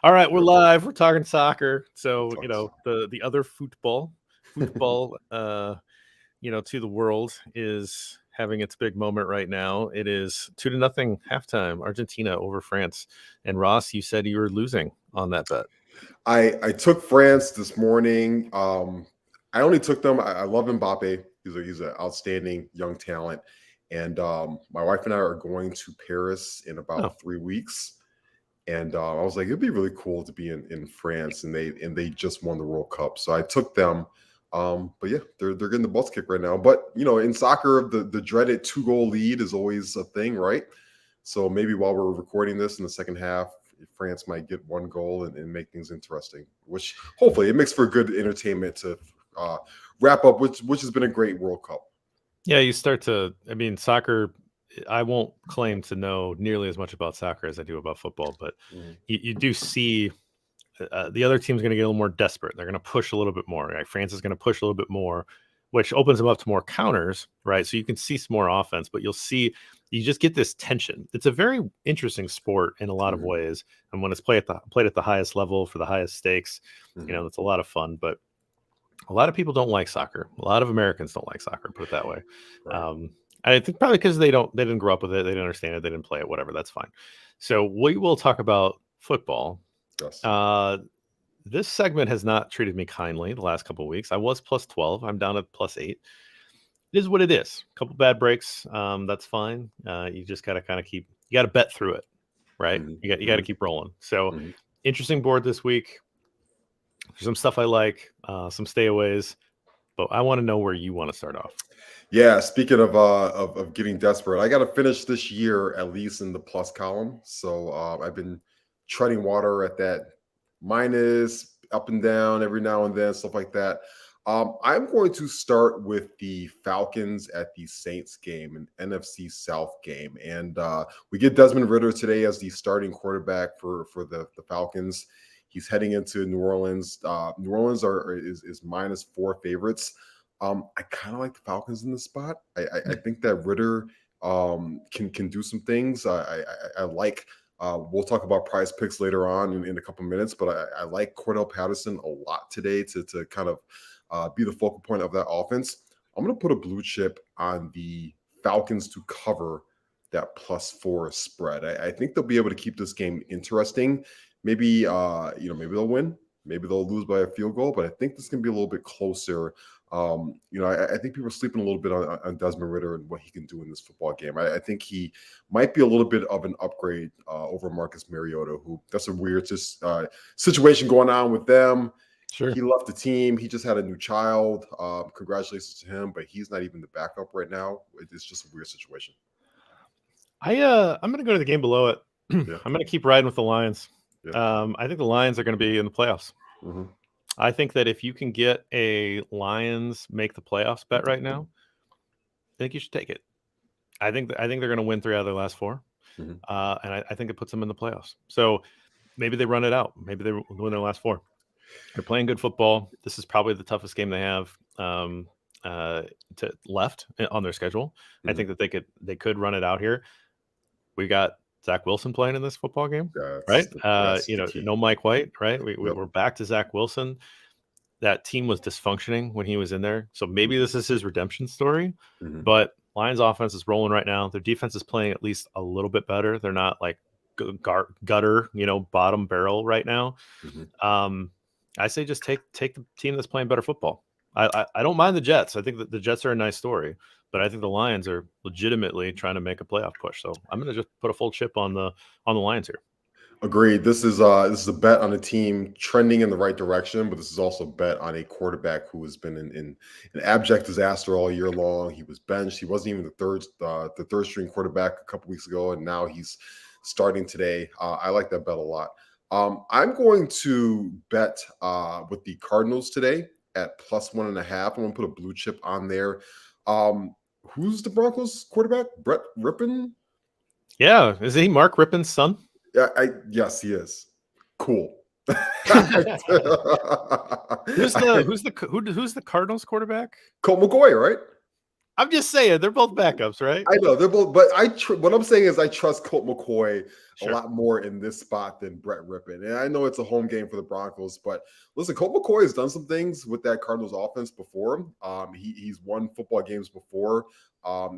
All right, we're live. We're talking soccer. So, Talks. the other football, to the world is having its big moment right now. It is 2-0 halftime, Argentina over France. And Ross, you said you were losing on that bet. I took France this morning. I only took them. I love Mbappe. He's an outstanding young talent. And my wife and I are going to Paris in about 3 weeks. And I was like, it'd be really cool to be in France, and they just won the World Cup, so I took them. But yeah, they're getting the butts kicked right now. But in soccer, the dreaded 2-goal lead is always a thing, right? So maybe while we're recording this in the second half, France might get 1 goal and make things interesting. Which hopefully it makes for good entertainment to wrap up, which has been a great World Cup. Yeah, you start to. I mean, soccer. I won't claim to know nearly as much about soccer as I do about football, but you do see the other team's going to get a little more desperate. They're going to push a little bit more. Right? France is going to push a little bit more, which opens them up to more counters, right? So you can see some more offense, but you just get this tension. It's a very interesting sport in a lot of ways, and when it's played at the highest level for the highest stakes, it's a lot of fun. But a lot of people don't like soccer. A lot of Americans don't like soccer. Put it that way. Right. I think probably because they didn't grow up with it, they didn't understand it, they didn't play it, whatever. That's fine. So we will talk about football. Yes. This segment has not treated me kindly the last couple of weeks. I was plus 12. I'm down at plus 8. It is what it is. A couple bad breaks. That's fine. You just got to bet through it, right? You got to keep rolling. So interesting board this week. There's some stuff I like, some stayaways, but I want to know where you want to start off. Yeah, speaking of getting desperate, I got to finish this year at least in the plus column. So I've been treading water at that minus, up and down every now and then, stuff like that. I'm going to start with the Falcons at the Saints game, an NFC South game, and we get Desmond Ridder today as the starting quarterback for the Falcons. He's heading into New Orleans. New Orleans is -4 favorites. I kind of like the Falcons in this spot. I think that Ridder can do some things. I like. We'll talk about PrizePicks later on in a couple minutes, but I like Cordell Patterson a lot today to kind of be the focal point of that offense. I'm going to put a blue chip on the Falcons to cover that +4 spread. I think they'll be able to keep this game interesting. Maybe maybe they'll win. Maybe they'll lose by a field goal, but I think this can be a little bit closer. I think people are sleeping a little bit on Desmond Ridder and what he can do in this football game. I think he might be a little bit of an upgrade over Marcus Mariota, who that's a weird situation going on with them. Sure. He left the team. He just had a new child. Congratulations to him, but he's not even the backup right now. It's just a weird situation. I'm going to go to the game below it. Yeah. I'm going to keep riding with the Lions. Yeah. I think the Lions are going to be in the playoffs. I think that if you can get a Lions make the playoffs bet right now, I think you should take it. I think they're going to win 3 out of their last 4, and I think it puts them in the playoffs. So maybe they run it out. Maybe they win their last 4. They're playing good football. This is probably the toughest game they have left on their schedule. I think that they could run it out here. We got Zach Wilson playing in this football game, right? No Mike White, right? We're back to Zach Wilson. That team was dysfunctioning when he was in there. So maybe this is his redemption story. But Lions offense is rolling right now. Their defense is playing at least a little bit better. They're not like gutter, bottom barrel right now. I say just take the team that's playing better football. I don't mind the Jets. I think that the Jets are a nice story, but I think the Lions are legitimately trying to make a playoff push. So I'm going to just put a full chip on the Lions here. Agreed. This is a bet on a team trending in the right direction, but this is also a bet on a quarterback who has been in an abject disaster all year long. He was benched. He wasn't even the third string quarterback a couple weeks ago, and now he's starting today. I like that bet a lot. I'm going to bet with the Cardinals today at +1.5. I'm going to put a blue chip on there. Who's the Broncos quarterback? Brett Rippon? Yeah. Is he Mark Rippon's son? Yeah, yes, he is. Cool. Who's the Cardinals quarterback? Colt McCoy, right? I'm just saying they're both backups, right? I know they're both, but what I'm saying is I trust Colt McCoy a Sure. lot more in this spot than Brett Rippon. And I know it's a home game for the Broncos, but listen, Colt McCoy has done some things with that Cardinals offense before. He's won football games before.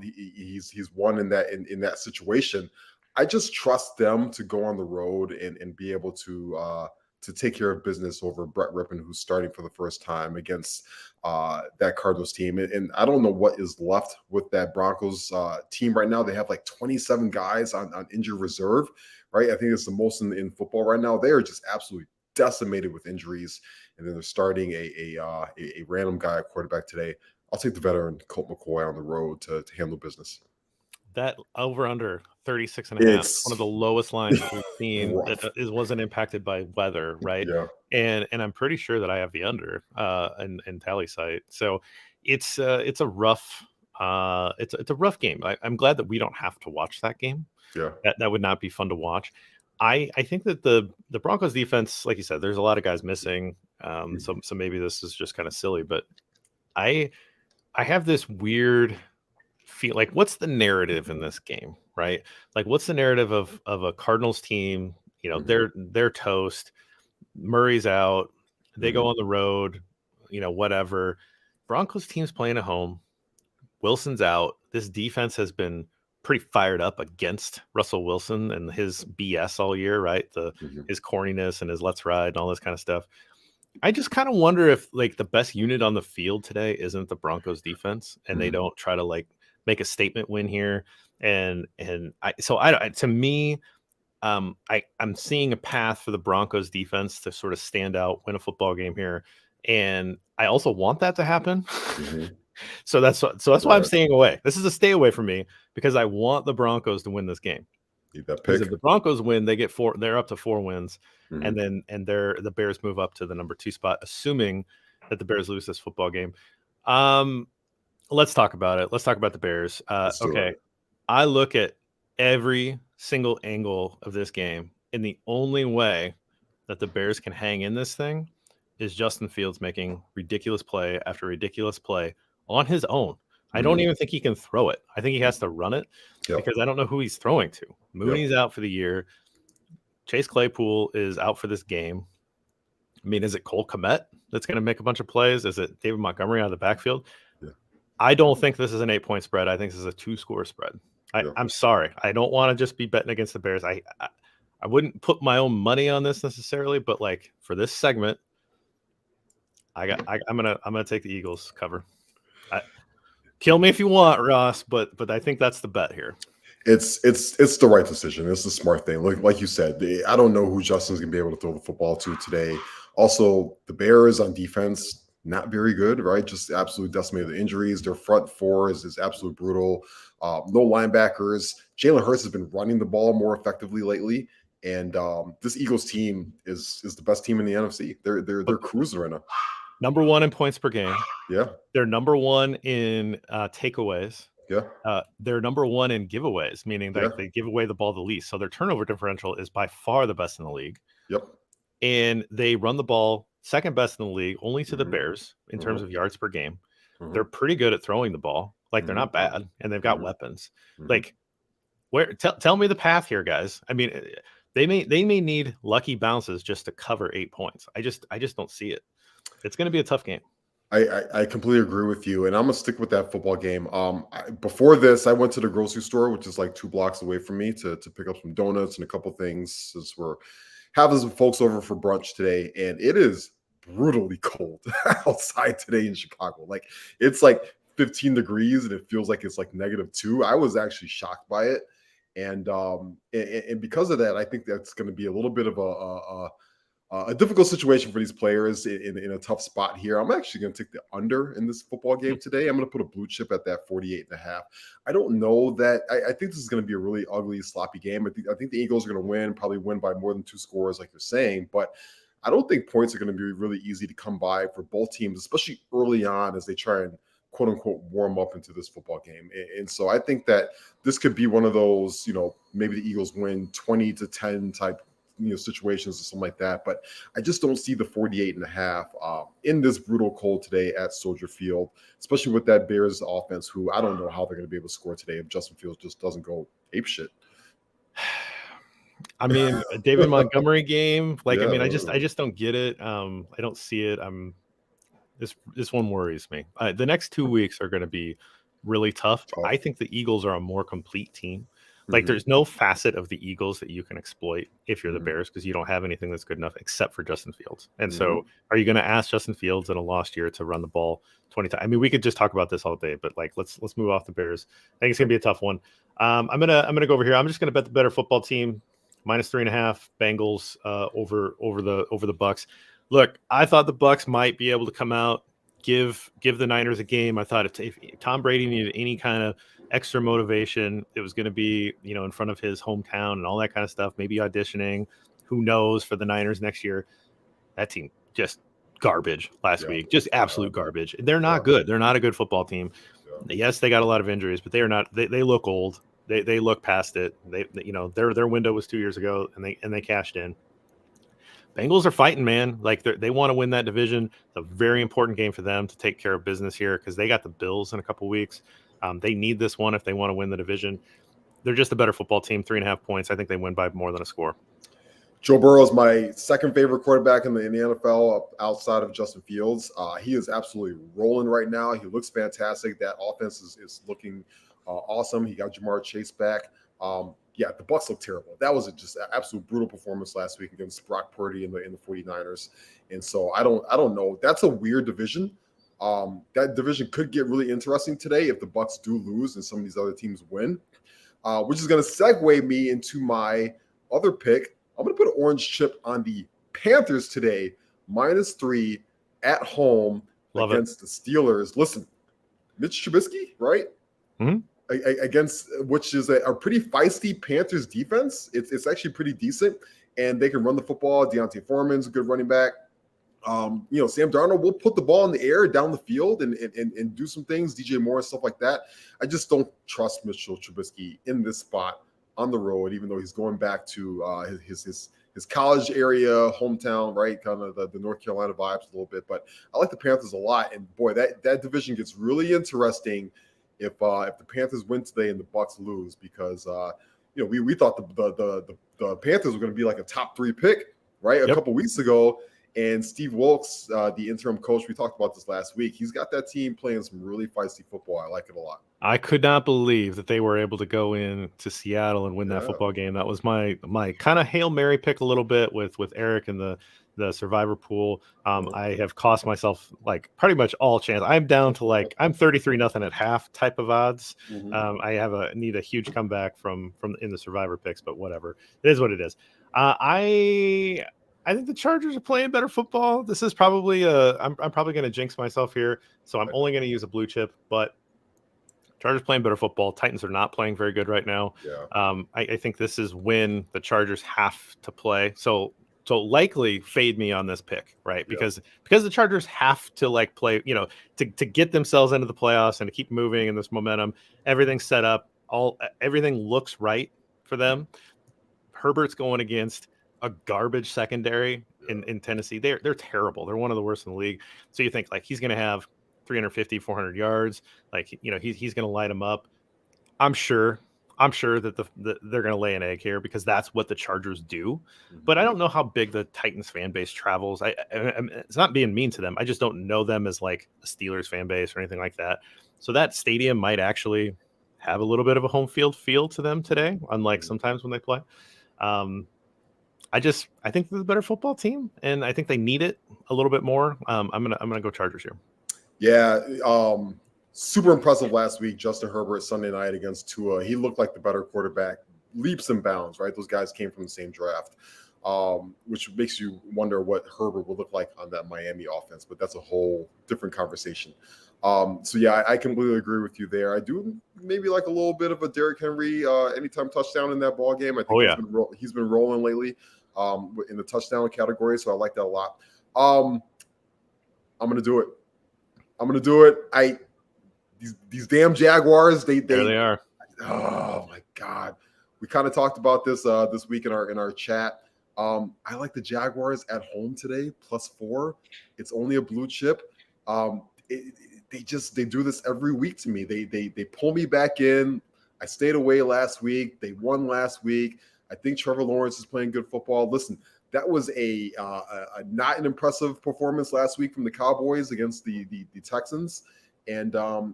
He's won in that situation. I just trust them to go on the road and be able to take care of business over Brett Rippon, who's starting for the first time against that Cardinals team. And I don't know what is left with that Broncos team right now. They have like 27 guys on injured reserve, right? I think it's the most in football right now. They are just absolutely decimated with injuries. And then they're starting a random guy at quarterback today. I'll take the veteran Colt McCoy on the road to handle business. That over under 36.5, It's one of the lowest lines that we've seen rough. that wasn't impacted by weather, right? Yeah. And I'm pretty sure that I have the under in tally site. So it's a rough it's a rough game. I'm glad that we don't have to watch that game. Yeah. That would not be fun to watch. I think that the Broncos defense, like you said, there's a lot of guys missing. So maybe this is just kind of silly, but I have this weird feel like, what's the narrative in this game, right? Like, what's the narrative of a Cardinals team? They're toast. Murray's out. They go on the road. Whatever. Broncos team's playing at home. Wilson's out. This defense has been pretty fired up against Russell Wilson and his BS all year, right? His corniness and his let's ride and all this kind of stuff. I just kind of wonder if like the best unit on the field today isn't the Broncos defense, and they don't try to like make a statement win here. And to me, I'm seeing a path for the Broncos defense to sort of stand out, win a football game here, and I also want that to happen. So that's why I'm staying away. This is a stay away for me because I want the Broncos to win this game. Need that pick. Because if the Broncos win, they get 4. They're up to 4 wins, and the Bears move up to the number 2 spot, assuming that the Bears lose this football game. Let's talk about it. Let's talk about the Bears. Okay, I look at every single angle of this game, and the only way that the Bears can hang in this thing is Justin Fields making ridiculous play after ridiculous play on his own. I don't even think he can throw it. I think he has to run it because I don't know who he's throwing to. Mooney's out for the year. Chase Claypool is out for this game. I mean, is it Cole Kmet that's going to make a bunch of plays? Is it David Montgomery out of the backfield? Yeah. I don't think this is an 8-point spread. I think this is a 2-score spread. I'm sorry. I don't want to just be betting against the Bears. I wouldn't put my own money on this necessarily, but like for this segment, I'm gonna take the Eagles cover. Kill me if you want, Ross, but I think that's the bet here. It's the right decision. It's the smart thing. Like you said, I don't know who Justin's gonna be able to throw the football to today. Also, the Bears on defense, not very good, right? Just absolutely decimated the injuries. Their front four is absolutely brutal. No linebackers. Jalen Hurts has been running the ball more effectively lately. And this Eagles team is the best team in the NFC. They're cruising right now. Number 1 in points per game. Yeah. They're number 1 in takeaways. Yeah. They're number 1 in giveaways, meaning that they give away the ball the least. So their turnover differential is by far the best in the league. Yep. And they run the ball second best in the league, only to the Bears in terms of yards per game. They're pretty good at throwing the ball. Like they're not bad, and they've got weapons. Like, tell me the path here, guys. I mean, they may need lucky bounces just to cover 8 points. I just don't see it. It's going to be a tough game. I completely agree with you, and I'm gonna stick with that football game. Before this, I went to the grocery store, which is like 2 blocks away from me, to pick up some donuts and a couple things, since we're having some folks over for brunch today, and it is brutally cold outside today in Chicago. Like it's like 15 degrees, and it feels like it's like -2. I was actually shocked by it, and because of that, I think that's going to be a little bit of a difficult situation for these players in a tough spot here. I'm actually going to take the under in this football game today. I'm going to put a blue chip at that 48.5. I don't know that. I think this is going to be a really ugly, sloppy game. I think the Eagles are going to win, probably win by more than 2 scores, like you're saying. But I don't think points are going to be really easy to come by for both teams, especially early on as they try and quote unquote warm up into this football game. And so I think that this could be one of those, maybe the Eagles win 20-10 type situations or something like that. But I just don't see the 48.5 in this brutal cold today at Soldier Field, especially with that Bears offense, who I don't know how they're going to be able to score today if Justin Fields just doesn't go apeshit. I mean, a David Montgomery game, like, Yeah, I just don't get it. I don't see it. This one worries me. The next 2 weeks are going to be really tough. I think the Eagles are a more complete team. Like, there's no facet of the Eagles that you can exploit if you're the Bears, because you don't have anything that's good enough except for Justin Fields. And so, are you going to ask Justin Fields in a lost year to run the ball 20 times? I mean, we could just talk about this all day, but like, let's move off the Bears. I think it's going to be a tough one. I'm gonna go over here. I'm just gonna bet the better football team, -3.5 Bengals over the Bucks. Look, I thought the Bucks might be able to come out, give the Niners a game. I thought if Tom Brady needed any kind of extra motivation, it was going to be, in front of his hometown and all that kind of stuff, maybe auditioning, who knows, for the Niners next year. That team just garbage last week, just absolute garbage. They're not good. They're not a good football team. Yes, they got a lot of injuries, but they are not. They look old. They look past it. Their window was 2 years ago, and they cashed in. Bengals are fighting, man. Like, they want to win that division. It's a very important game for them to take care of business here, because they got the Bills in a couple weeks. They need this one if they want to win the division. They're just a better football team. 3.5 points. I think they win by more than a score. Joe Burrow is my second favorite quarterback in the NFL outside of Justin Fields. He is absolutely rolling right now. He looks fantastic. That offense is looking awesome. He got Jamar Chase back. The Bucs look terrible. That was just an absolute brutal performance last week against Brock Purdy in the 49ers. And so I don't know. That's a weird division. That division could get really interesting today if the Bucs do lose and some of these other teams win, which is going to segue me into my other pick. I'm going to put an orange chip on the Panthers today, -3 at home against the Steelers. Listen, Mitch Trubisky, right? Against which is a pretty feisty Panthers defense. It's actually pretty decent, and they can run the football. Deontay Foreman's a good running back. Sam Darnold will put the ball in the air down the field and do some things. DJ Moore, stuff like that. I just don't trust Mitchell Trubisky in this spot on the road, even though he's going back to his college area, hometown, right? Kind of the North Carolina vibes a little bit. But I like the Panthers a lot, and boy, that division gets really interesting if the Panthers win today and the Bucs lose, because we thought the Panthers were going to be like a top 3 pick, right? A couple weeks ago. And Steve Wilkes, the interim coach, we talked about this last week. He's got that team playing some really feisty football. I like it a lot. I could not believe that they were able to go in to Seattle and win that football game. That was my kind of Hail Mary pick a little bit with Erik and the survivor pool. I have cost myself like pretty much all chance. I'm down to I'm 33-0 at half type of odds. I need a huge comeback from in the survivor picks, but whatever. It is what it is. I think the Chargers are playing better football. This is probably I'm probably going to jinx myself here, so I'm only going to use a blue chip. But Chargers playing better football. Titans are not playing very good right now. I think this is when the Chargers have to play. So likely fade me on this pick, right? Because the Chargers have to play, to get themselves into the playoffs and to keep moving in this momentum. Everything's set up. Everything looks right for them. Herbert's going against a garbage secondary in Tennessee. They're terrible. They're one of the worst in the league. So you think he's going to have 350, 400 yards. He's going to light them up. I'm sure that they're going to lay an egg here, because that's what the Chargers do. But I don't know how big the Titans fan base travels. It's not being mean to them. I just don't know them as a Steelers fan base or anything like that. So that stadium might actually have a little bit of a home field feel to them today, unlike sometimes when they play. I think they're the better football team, and I think they need it a little bit more. I'm gonna go Chargers here. Yeah, super impressive last week. Justin Herbert Sunday night against Tua. He looked like the better quarterback, leaps and bounds. Right, those guys came from the same draft, which makes you wonder what Herbert will look like on that Miami offense. But that's a whole different conversation. I completely agree with you there. I do maybe like a little bit of a Derrick Henry anytime touchdown in that ball game. I think he's been rolling lately in the touchdown category, so I like that a lot. I'm gonna do it. These damn Jaguars. There they are. Oh my God, we kind of talked about this this week in our chat. I like the Jaguars at home today, +4. It's only a blue chip. They do this every week to me. They pull me back in. I stayed away last week. They won last week. I think Trevor Lawrence is playing good football. Listen, that was a not an impressive performance last week from the Cowboys against the Texans. And I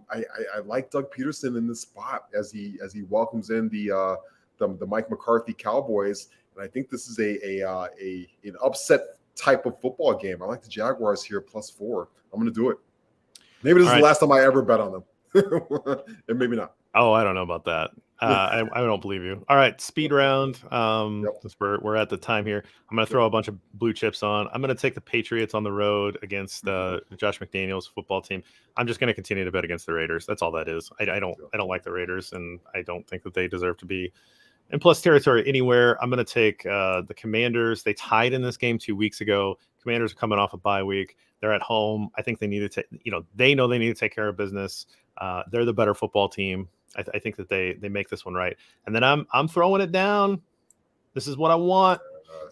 like Doug Peterson in this spot as he welcomes in the Mike McCarthy Cowboys. And I think this is an upset type of football game. I like the Jaguars here +4. I'm going to do it. Maybe this is the last time I ever bet on them. And maybe not. Oh, I don't know about that. I don't believe you. All right, speed round. Since we're at the time here, I'm going to throw a bunch of blue chips on. I'm going to take the Patriots on the road against Josh McDaniels' football team. I'm just going to continue to bet against the Raiders. That's all that is. I don't like the Raiders, and I don't think that they deserve to be in plus territory anywhere. I'm going to take the Commanders. They tied in this game 2 weeks ago. Commanders are coming off a bye week. They're at home. I think they need to take. They know they need to take care of business. They're the better football team. I think that they make this one right. And then I'm throwing it down. This is what I want.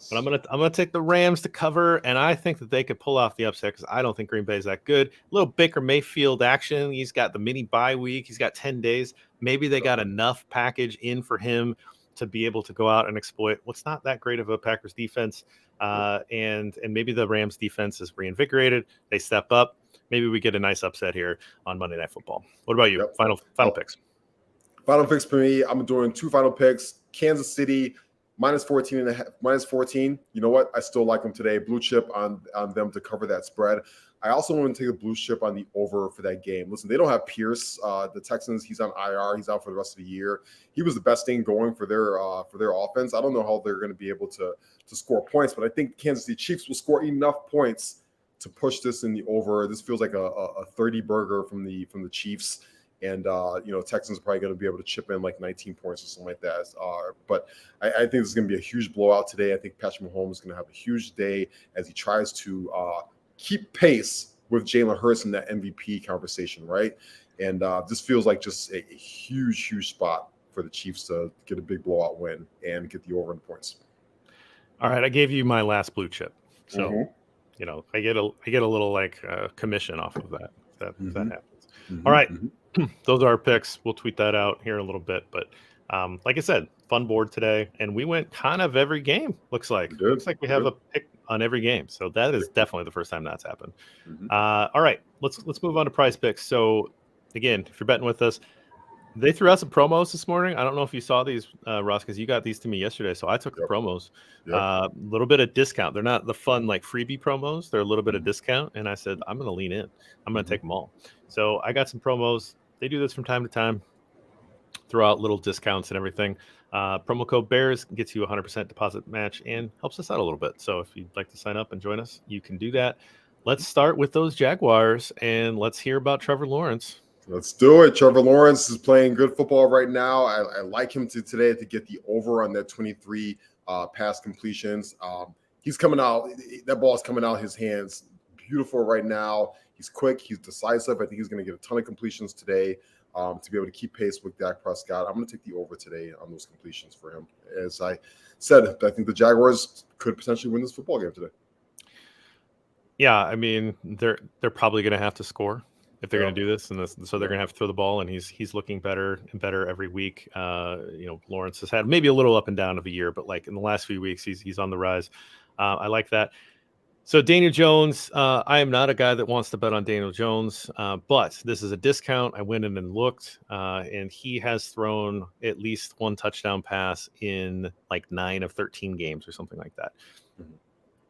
But I'm gonna take the Rams to cover, and I think that they could pull off the upset because I don't think Green Bay is that good. A little Baker Mayfield action. He's got the mini bye week. He's got 10 days. Maybe they got enough package in for him to be able to go out and exploit what's not that great of a Packers defense. And maybe the Rams defense is reinvigorated. They step up. Maybe we get a nice upset here on Monday Night Football. What about you? Final picks. Final picks for me. I'm doing 2 final picks. Kansas City -14. You know what? I still like them today. Blue chip on them to cover that spread. I also want to take a blue chip on the over for that game. Listen, they don't have Pierce. The Texans, he's on IR. He's out for the rest of the year. He was the best thing going for their offense. I don't know how they're going to be able to score points, but I think Kansas City Chiefs will score enough points to push this in the over. This feels like a 30 burger from the Chiefs. And, Texans are probably going to be able to chip in like 19 points or something like that. But I think this is going to be a huge blowout today. I think Patrick Mahomes is going to have a huge day as he tries to keep pace with Jalen Hurts in that MVP conversation, right? And this feels like just a huge, huge spot for the Chiefs to get a big blowout win and get the over in points. All right, I gave you my last blue chip. So, I get a little commission off of that. That happens. All right. Those are our picks. We'll tweet that out here in a little bit. But like I said, fun board today. And we went kind of every game, looks like. Looks like we have a pick on every game. So that is definitely the first time that's happened. All right, let's move on to PrizePicks. So again, if you're betting with us, they threw out some promos this morning. I don't know if you saw these, Ross, because you got these to me yesterday. So I took the promos. A little bit of discount. They're not the fun freebie promos. They're a little bit of discount. And I said, I'm going to lean in. I'm going to take them all. So I got some promos. They do this from time to time. Throw out little discounts and everything. Promo code BEARS gets you a 100% deposit match and helps us out a little bit. So if you'd like to sign up and join us, you can do that. Let's start with those Jaguars and let's hear about Trevor Lawrence. Let's do it. Trevor Lawrence is playing good football right now. I like him today to get the over on that 23 pass completions. He's coming out. That ball is coming out his hands. Beautiful right now. He's quick. He's decisive. I think he's going to get a ton of completions today to be able to keep pace with Dak Prescott. I'm going to take the over today on those completions for him. As I said, I think the Jaguars could potentially win this football game today. Yeah, I mean, they're probably going to have to score if they're going to do this, and so they're going to have to throw the ball, and he's looking better and better every week. Lawrence has had maybe a little up and down of a year, but in the last few weeks, he's on the rise. I like that. So Daniel Jones, I am not a guy that wants to bet on Daniel Jones, but this is a discount. I went in and looked, and he has thrown at least one touchdown pass in 9 of 13 games or something like that.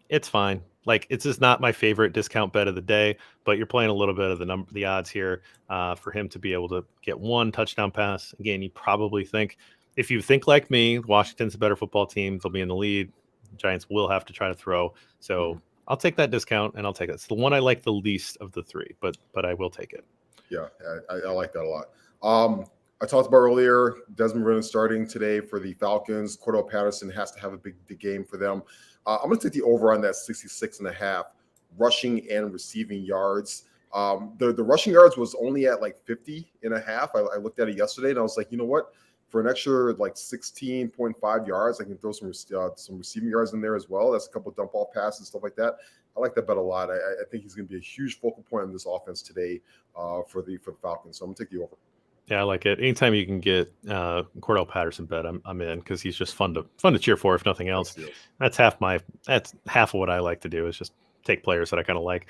It's fine. It's just not my favorite discount bet of the day, but you're playing a little bit of the odds here for him to be able to get one touchdown pass. Again, you probably think, if you think like me, Washington's a better football team. They'll be in the lead. Giants will have to try to throw. So I'll take that discount, and I'll take it. It's the one I like the least of the three, but I will take it. Yeah, I like that a lot. I talked about earlier, Desmond Ridder starting today for the Falcons. Cordell Patterson has to have a big game for them. I'm going to take the over on that 66.5 rushing and receiving yards. The rushing yards was only at 50.5. I looked at it yesterday, and I was like, you know what? for an extra like 16.5 yards. I can throw some receiving yards in there as well. That's a couple of dump off passes, stuff like that. I like that bet a lot. I think he's going to be a huge focal point in this offense today for the Falcons. So I'm going to take the over. Yeah, I like it. Anytime you can get Cordell Patterson bet, I'm in, because he's just fun to cheer for, if nothing else. Yes. That's half of what I like to do, is just take players that I kind of like.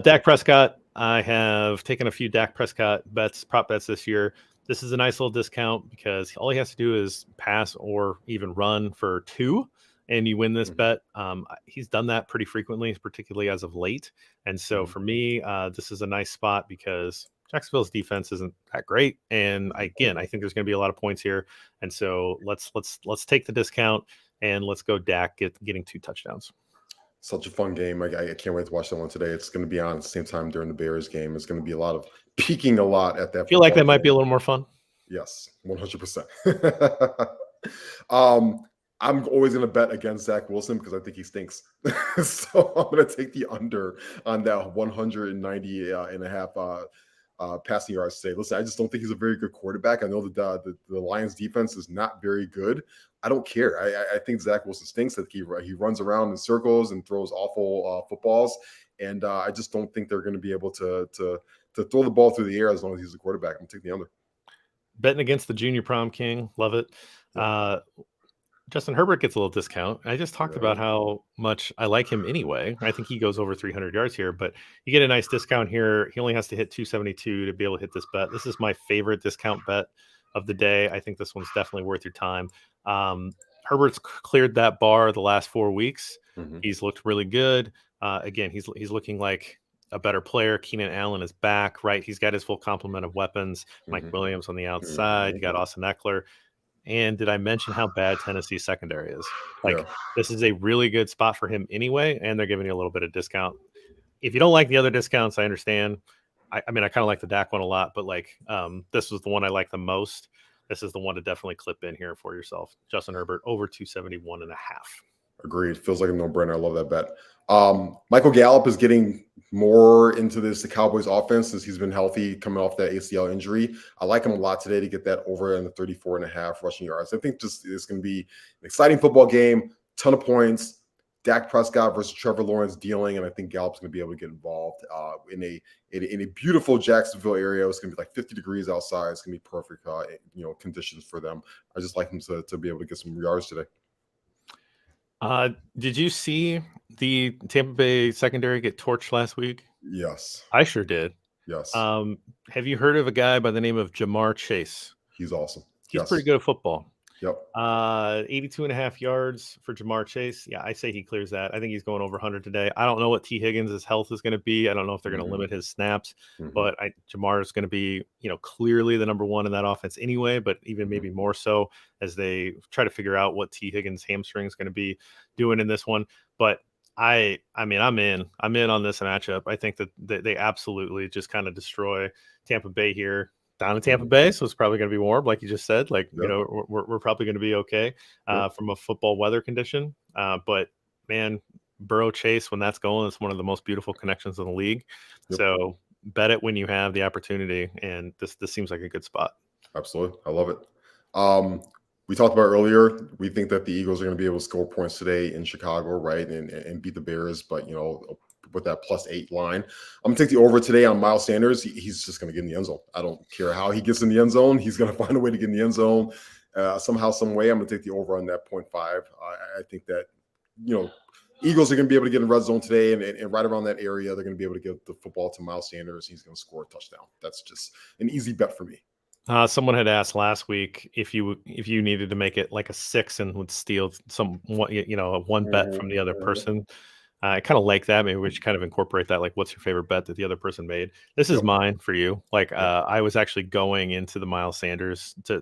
Dak Prescott, I have taken a few Dak Prescott prop bets this year. This is a nice little discount because all he has to do is pass or even run for 2, and you win this bet. He's done that pretty frequently, particularly as of late. And so for me, this is a nice spot because Jacksonville's defense isn't that great, and I think there's going to be a lot of points here. And so let's take the discount and let's go Dak getting 2 touchdowns. Such a fun game. I can't wait to watch that one today. It's going to be on at the same time during the Bears game. It's going to be a lot of peaking a lot at that. I feel like that might be a little more fun. Yes, 100%. I'm always going to bet against Zach Wilson because I think he stinks. So I'm going to take the under on that 190 and a half passing yards today. Listen, I just don't think he's a very good quarterback. I know that the Lions defense is not very good. I don't care. I think Zach Wilson stinks. That he runs around in circles and throws awful footballs, and I just don't think they're going to be able to throw the ball through the air as long as he's a quarterback. I'm taking the under. Betting against the junior prom king, love it. Justin Herbert gets a little discount. I just talked about how much I like him anyway. I think he goes over 300 yards here, but you get a nice discount here. He only has to hit 272 to be able to hit this bet. This is my favorite discount bet of the day. I think this one's definitely worth your time. Herbert's cleared that bar the last 4 weeks. He's looked really good. Again, he's looking like a better player. Keenan Allen is back, right? He's got his full complement of weapons. Mike Williams on the outside. You got Austin Eckler. And did I mention how bad Tennessee's secondary is? This is a really good spot for him anyway, and they're giving you a little bit of discount. If you don't like the other discounts, I understand. I mean, I kind of like the Dak one a lot, but this was the one I like the most. This is the one to definitely clip in here for yourself. Justin Herbert over 271.5. Agreed. Feels like a no-brainer. I love that bet. Michael Gallup is getting more into the Cowboys offense since he's been healthy coming off that ACL injury. I like him a lot today to get that over in the 34.5 rushing yards. I think just it's going to be an exciting football game, ton of points. Dak Prescott versus Trevor Lawrence dealing, and I think Gallup's going to be able to get involved in a beautiful Jacksonville area. It's going to be like 50 degrees outside. It's going to be perfect, conditions for them. I just like him to be able to get some yards today. Did you see the Tampa Bay secondary get torched last week? Yes. I sure did. Yes. Have you heard of a guy by the name of Jamar Chase? He's awesome. He's pretty good at football. Yep. 82.5 yards for Jamar Chase. Yeah, I say he clears that. I think he's going over 100 today. I don't know what T. Higgins' health is going to be. I don't know if they're going to limit his snaps, but Jamar is going to be, clearly the number one in that offense anyway, but even maybe more so as they try to figure out what T. Higgins' hamstring is going to be doing in this one. But I'm in on this matchup. I think that they absolutely just kind of destroy Tampa Bay here. Down in Tampa Bay, so it's probably going to be warm, like you just said. We're probably going to be okay from a football weather condition. But man, Burrow Chase, when that's going, it's one of the most beautiful connections in the league. So bet it when you have the opportunity, and this seems like a good spot. Absolutely, I love it. We talked about earlier. We think that the Eagles are going to be able to score points today in Chicago, right, and beat the Bears, but with that +8 line. I'm going to take the over today on Miles Sanders. He's just going to get in the end zone. I don't care how he gets in the end zone. He's going to find a way to get in the end zone somehow, some way. I'm going to take the over on that 0.5. I think that, Eagles are going to be able to get in red zone today, and right around that area, they're going to be able to get the football to Miles Sanders. He's going to score a touchdown. That's just an easy bet for me. Someone had asked last week if you needed to make it like a 6 and would steal one bet from the other person. I kind of like that. Maybe we should kind of incorporate that. Like, what's your favorite bet that the other person made? This is mine for you. I was actually going into the Miles Sanders to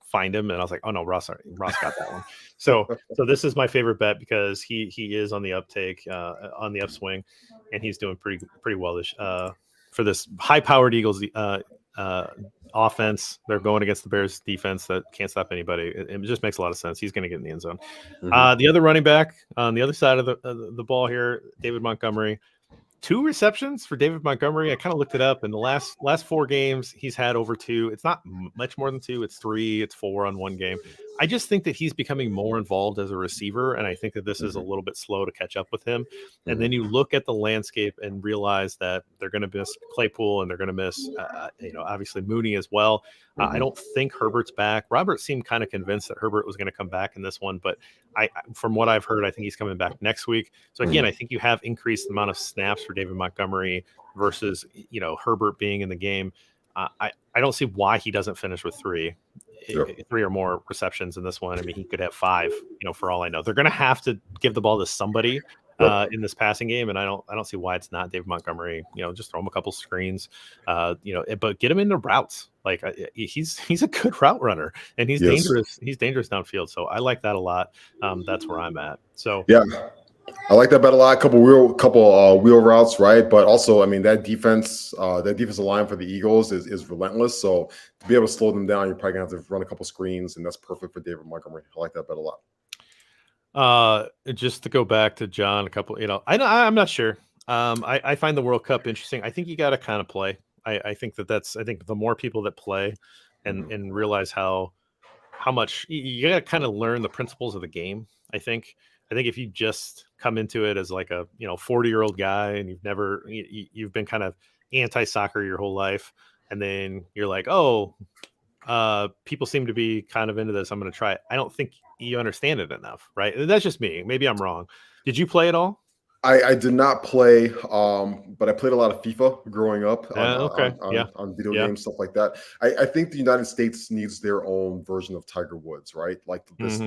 find him, and I was like, oh no, Ross got that one. So this is my favorite bet because he is on the uptake, on the upswing, and he's doing pretty well this for this high-powered Eagles offense. They're going against the Bears defense that can't stop anybody. It just makes a lot of sense. He's going to get in the end zone. The other running back on the other side of the ball here, David Montgomery. 2 receptions for David Montgomery. I kind of looked it up. In the last 4 games, he's had over 2. It's not much more than 2. It's 3. It's 4 on one game. I just think that he's becoming more involved as a receiver, and I think that this is a little bit slow to catch up with him. And then you look at the landscape and realize that they're going to miss Claypool and they're going to miss, obviously Mooney as well. I don't think Herbert's back. Robert seemed kind of convinced that Herbert was going to come back in this one, but from what I've heard, I think he's coming back next week. So again, I think you have increased amount of snaps for David Montgomery versus, Herbert being in the game. I don't see why he doesn't finish with 3 or more receptions in this one. I mean, he could have 5, for all I know. They're going to have to give the ball to somebody in this passing game, and I don't see why it's not David Montgomery. Just throw him a couple screens, but get him into routes. Like he's a good route runner, and he's dangerous. He's dangerous downfield. So I like that a lot. That's where I'm at. So yeah, I like that bet a lot. Couple wheel routes, right? But also, I mean, that defensive line for the Eagles is relentless. So to be able to slow them down, you're probably gonna have to run a couple screens, and that's perfect for David Montgomery. I like that bet a lot. Just to go back to John, a couple, I'm not sure. I find the World Cup interesting. I think you got to kind of play. I think the more people that play and realize how much you got to kind of learn the principles of the game. I think if you just come into it as like a 40-year-old guy and you've been kind of anti-soccer your whole life, and then you're like, people seem to be kind of into this, I'm going to try it. I don't think you understand it enough, right? That's just me. Maybe I'm wrong. Did you play at all? I did not play, but I played a lot of FIFA growing up on video games, stuff like that. I think the United States needs their own version of Tiger Woods, right? Like this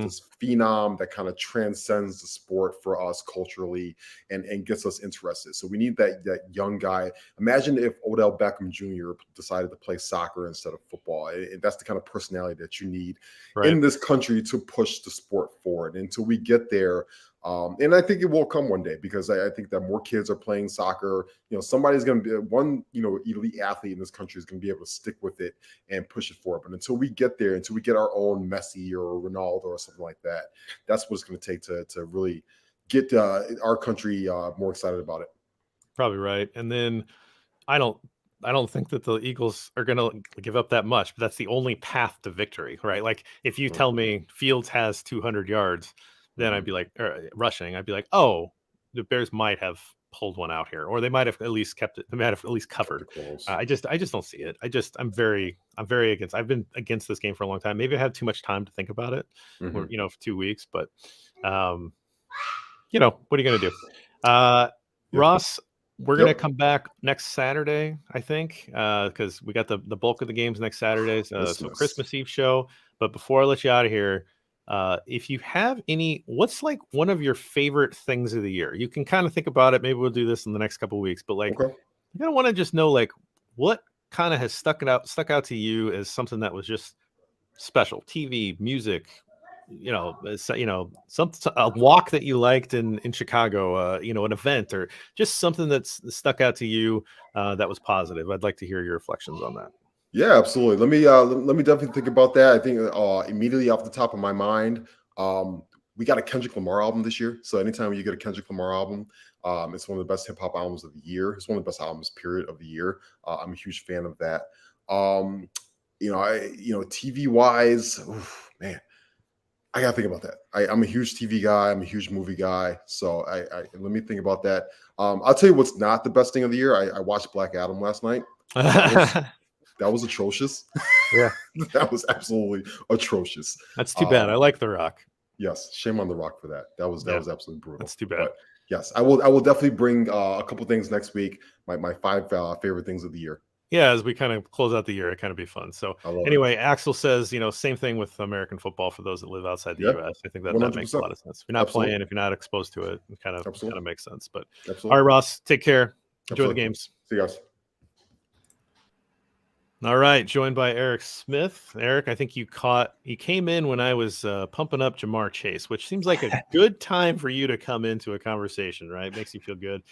phenom that kind of transcends the sport for us culturally and gets us interested. So we need that young guy. Imagine if Odell Beckham Jr. decided to play soccer instead of football. And that's the kind of personality that you need in this country to push the sport forward. Until we get there, and I think it will come one day, because I think that more kids are playing soccer. Somebody's going to be one, elite athlete in this country is going to be able to stick with it and push it forward. But until we get there, until we get our own Messi or Ronaldo or something like that, that's what it's going to take to really get our country more excited about it. Probably right. And then I don't think that the Eagles are going to give up that much, but that's the only path to victory, right? Like if you tell me Fields has 200 yards, then I'd be like, rushing. I'd be like, oh, the Bears might have pulled one out here, or they might have at least kept it. They might have at least covered. I just don't see it. I'm very against. I've been against this game for a long time. Maybe I had too much time to think about it, for 2 weeks. But, what are you going to do? Ross, we're going to come back next Saturday, I think, because we got the bulk of the games next Saturday. So Christmas Eve show. But before I let you out of here, if you have what's like one of your favorite things of the year? You can kind of think about it. Maybe we'll do this in the next couple of weeks, but you kind of want to just know what kind of has stuck out to you as something that was just special. TV, music, a walk that you liked in Chicago, an event, or just something that's stuck out to you that was positive. I'd like to hear your reflections on that. Yeah, absolutely. Let me definitely think about that. I think immediately off the top of my mind, we got a Kendrick Lamar album this year. So anytime you get a Kendrick Lamar album, it's one of the best hip hop albums of the year. It's one of the best albums, period, of the year. I'm a huge fan of that. TV wise, man, I gotta think about that. I'm a huge TV guy. I'm a huge movie guy. So I let me think about that. I'll tell you what's not the best thing of the year. I watched Black Adam last night. That was atrocious. Yeah. That was absolutely atrocious. That's too bad. I like The Rock. Yes. Shame on The Rock for that. That was absolutely brutal. That's too bad. But yes, I will definitely bring a couple things next week. My 5 favorite things of the year. Yeah, as we kind of close out the year, it kind of be fun. So anyway, Axel says, same thing with American football for those that live outside the U.S. I think that makes a lot of sense. If you're not playing, if you're not exposed to it, it kind of makes sense. But all right, Ross, take care. Enjoy the games. See you guys. All right, joined by Erik Smith. Erik, I think you came in when I was pumping up Jamar Chase, which seems like a good time for you to come into a conversation, right? Makes you feel good.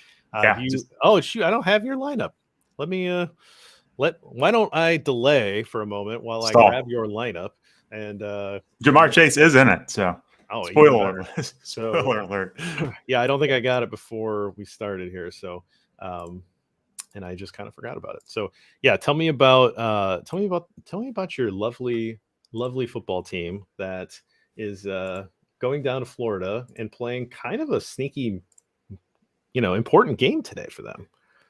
Oh, shoot, I don't have your lineup. Let me why don't I delay for a moment while I grab your lineup? And Jamar Chase is in it, so spoiler alert. Yeah, I don't think I got it before we started here. So and I just kind of forgot about it. So yeah, tell me about your lovely football team that is going down to Florida and playing kind of a sneaky, important game today for them.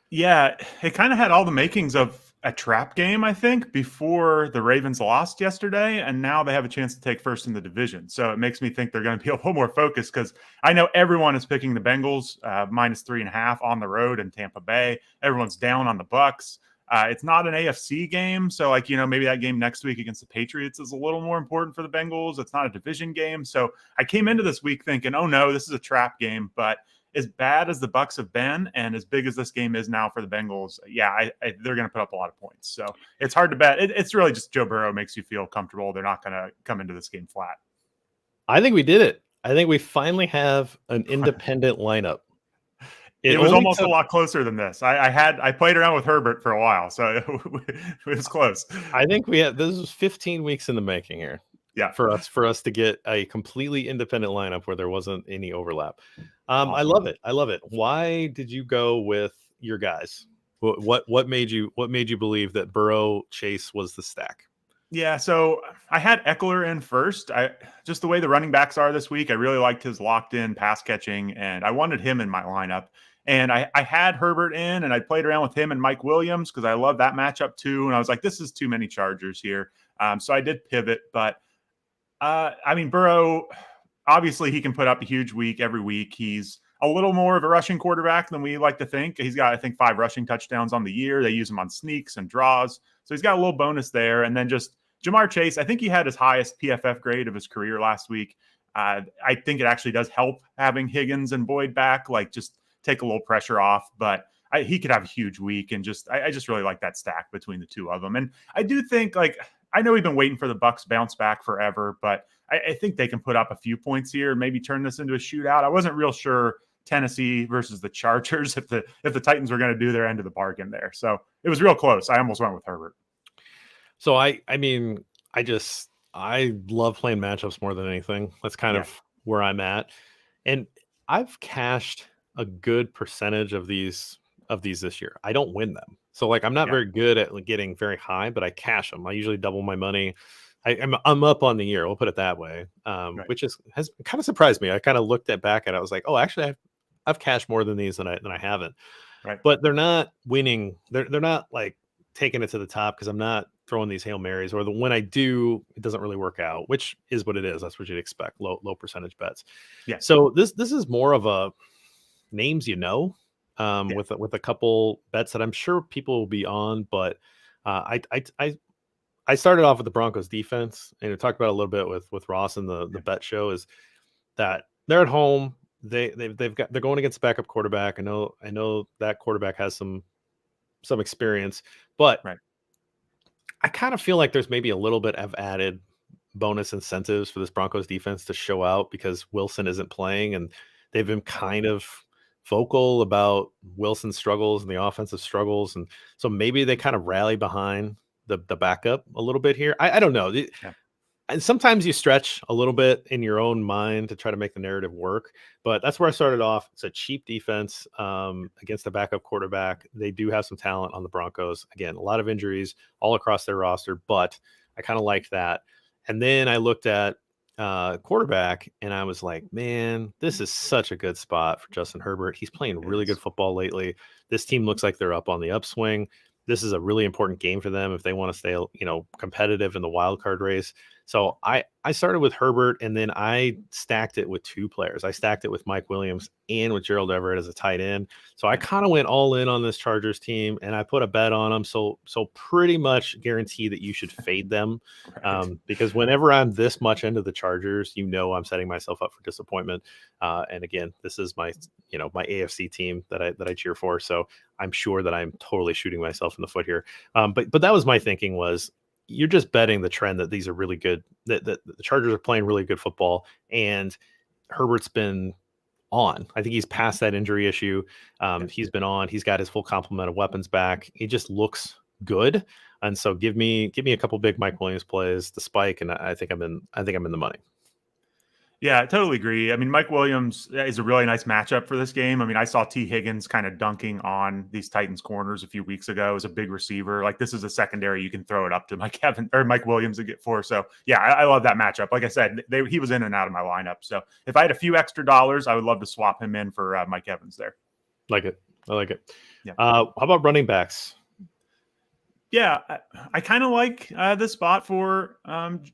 Yeah, it kind of had all the makings of a trap game, I think, before the Ravens lost yesterday, and now they have a chance to take first in the division. So it makes me think they're going to be a little more focused, because I know everyone is picking the Bengals -3.5 on the road in Tampa Bay. Everyone's down on the Bucks. It's not an AFC game, so maybe that game next week against the Patriots is a little more important for the Bengals. It's not a division game, so I came into this week thinking, oh no, this is a trap game. But as bad as the Bucks have been, and as big as this game is now for the Bengals, they're going to put up a lot of points. So it's hard to bet. It's really just Joe Burrow makes you feel comfortable. They're not going to come into this game flat. I think we did it. I think we finally have an independent lineup. It was almost a lot closer than this. I played around with Herbert for a while, so it was close. I think this was 15 weeks in the making here. Yeah, for us to get a completely independent lineup where there wasn't any overlap. Awesome. I love it. Why did you go with your guys? What made you believe that Burrow Chase was the stack? Yeah, so I had Eckler in first. Just the way the running backs are this week, I really liked his locked in pass catching, and I wanted him in my lineup. And I had Herbert in, and I played around with him and Mike Williams because I love that matchup too. And I was like, this is too many Chargers here. So I did pivot, but Burrow, obviously he can put up a huge week every week. He's a little more of a rushing quarterback than we like to think. He's got, I think, 5 rushing touchdowns on the year. They use him on sneaks and draws. So he's got a little bonus there. And then just Jamar Chase, I think he had his highest PFF grade of his career last week. I think it actually does help having Higgins and Boyd back, just take a little pressure off. But he could have a huge week. And I just really like that stack between the two of them. And I do think, I know we've been waiting for the Bucks bounce back forever, but I think they can put up a few points here and maybe turn this into a shootout. I wasn't real sure Tennessee versus the Chargers if the Titans were going to do their end of the bargain there. So it was real close. I almost went with Herbert. So I love playing matchups more than anything. That's kind of where I'm at, and I've cashed a good percentage of these this year. I don't win them. So I'm not very good at getting very high, but I cash them. I usually double my money. I'm up on the year. We'll put it that way, which has kind of surprised me. I kind of looked back at it. I was like, oh, actually, I've cashed more than these than I haven't. Right. But they're not winning. They're not taking it to the top because I'm not throwing these Hail Marys, or when I do, it doesn't really work out, which is what it is. That's what you'd expect. Low percentage bets. Yeah. So this is more of a names, with a couple bets that I'm sure people will be on, but I started off with the Broncos defense, and we talked about it a little bit with Ross and the bet show, is that they're at home. They're going against a backup quarterback. I know that quarterback has some experience, but I kind of feel like there's maybe a little bit of added bonus incentives for this Broncos defense to show out because Wilson isn't playing, and they've been kind of vocal about Wilson's struggles and the offensive struggles. And so maybe they kind of rally behind the backup a little bit here. I don't know. And sometimes you stretch a little bit in your own mind to try to make the narrative work, but that's where I started off. It's a cheap defense against a backup quarterback. They do have some talent on the Broncos. Again, a lot of injuries all across their roster, but I kind of liked that. And then I looked at quarterback, and I was like, man, this is such a good spot for Justin Herbert. He's playing really good football lately. This team looks like they're up on the upswing. This is a really important game for them if they want to stay, competitive in the wild card race. So I started with Herbert, and then I stacked it with 2 players. I stacked it with Mike Williams and with Gerald Everett as a tight end. So I kind of went all in on this Chargers team, and I put a bet on them. So pretty much guarantee that you should fade them, because whenever I'm this much into the Chargers, I'm setting myself up for disappointment. And again, this is my my AFC team that I cheer for. So I'm sure that I'm totally shooting myself in the foot here. But that was my thinking, was you're just betting the trend that these are really good, that the Chargers are playing really good football, and Herbert's been on. I think he's past that injury issue. He's been on. He's got his full complement of weapons back. He just looks good. And so give me a couple big Mike Williams plays, the spike, and I think I'm in the money. Yeah, I totally agree. I mean, Mike Williams is a really nice matchup for this game. I mean, I saw T. Higgins kind of dunking on these Titans corners a few weeks ago as a big receiver. Like, this is a secondary you can throw it up to Mike Williams to get for. So, yeah, I love that matchup. Like I said, he was in and out of my lineup. So, if I had a few extra dollars, I would love to swap him in for Mike Evans there. Like it. I like it. Yeah. How about running backs? Yeah, I kind of like this spot for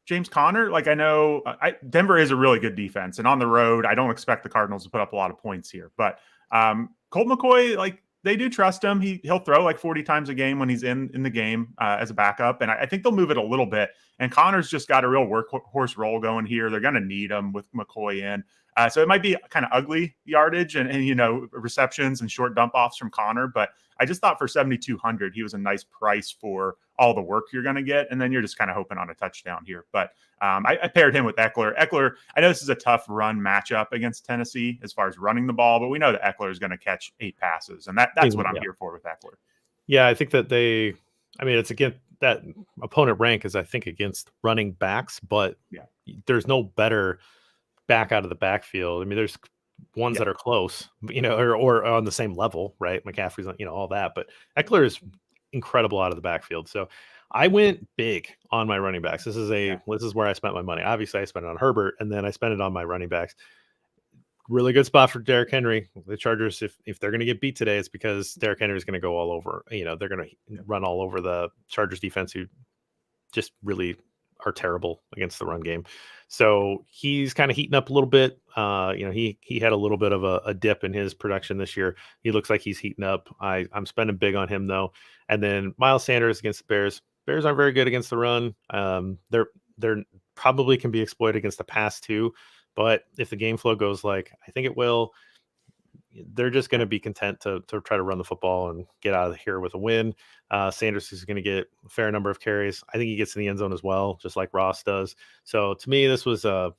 James Conner. Like, I know Denver is a really good defense, and on the road, I don't expect the Cardinals to put up a lot of points here. But Colt McCoy, like, they do trust him. He'll throw like 40 times a game when he's in the game as a backup, and I think they'll move it a little bit. And Connor's just got a real workhorse role going here. They're going to need him with McCoy in. So it might be kind of ugly yardage and receptions and short dump offs from Connor, but I just thought for 7,200 he was a nice price for all the work you're going to get, and then you're just kind of hoping on a touchdown here. But I paired him with Eckler. Eckler, I know this is a tough run matchup against Tennessee as far as running the ball, but we know that Eckler is going to catch 8 passes, and that's what I'm here for with Eckler. Yeah, I think that it's against that opponent rank is, I think, against running backs, but there's no better back out of the backfield. I mean, there's ones that are close, or on the same level, right? McCaffrey's, all that, but Eckler is incredible out of the backfield. So I went big on my running backs. This is where I spent my money. Obviously, I spent it on Herbert, and then I spent it on my running backs. Really good spot for Derrick Henry. The Chargers, if they're going to get beat today, it's because Derrick Henry is going to go all over. They're going to run all over the Chargers defense, who just really are terrible against the run game. So he's kind of heating up a little bit. He had a little bit of a dip in his production this year. He looks like he's heating up. I'm spending big on him though. And then Miles Sanders against the Bears. Bears aren't very good against the run. They're probably can be exploited against the pass too. But if the game flow goes like I think it will, they're just going to be content to try to run the football and get out of here with a win. Sanders is going to get a fair number of carries. I think he gets in the end zone as well, just like Ross does. So to me, this was a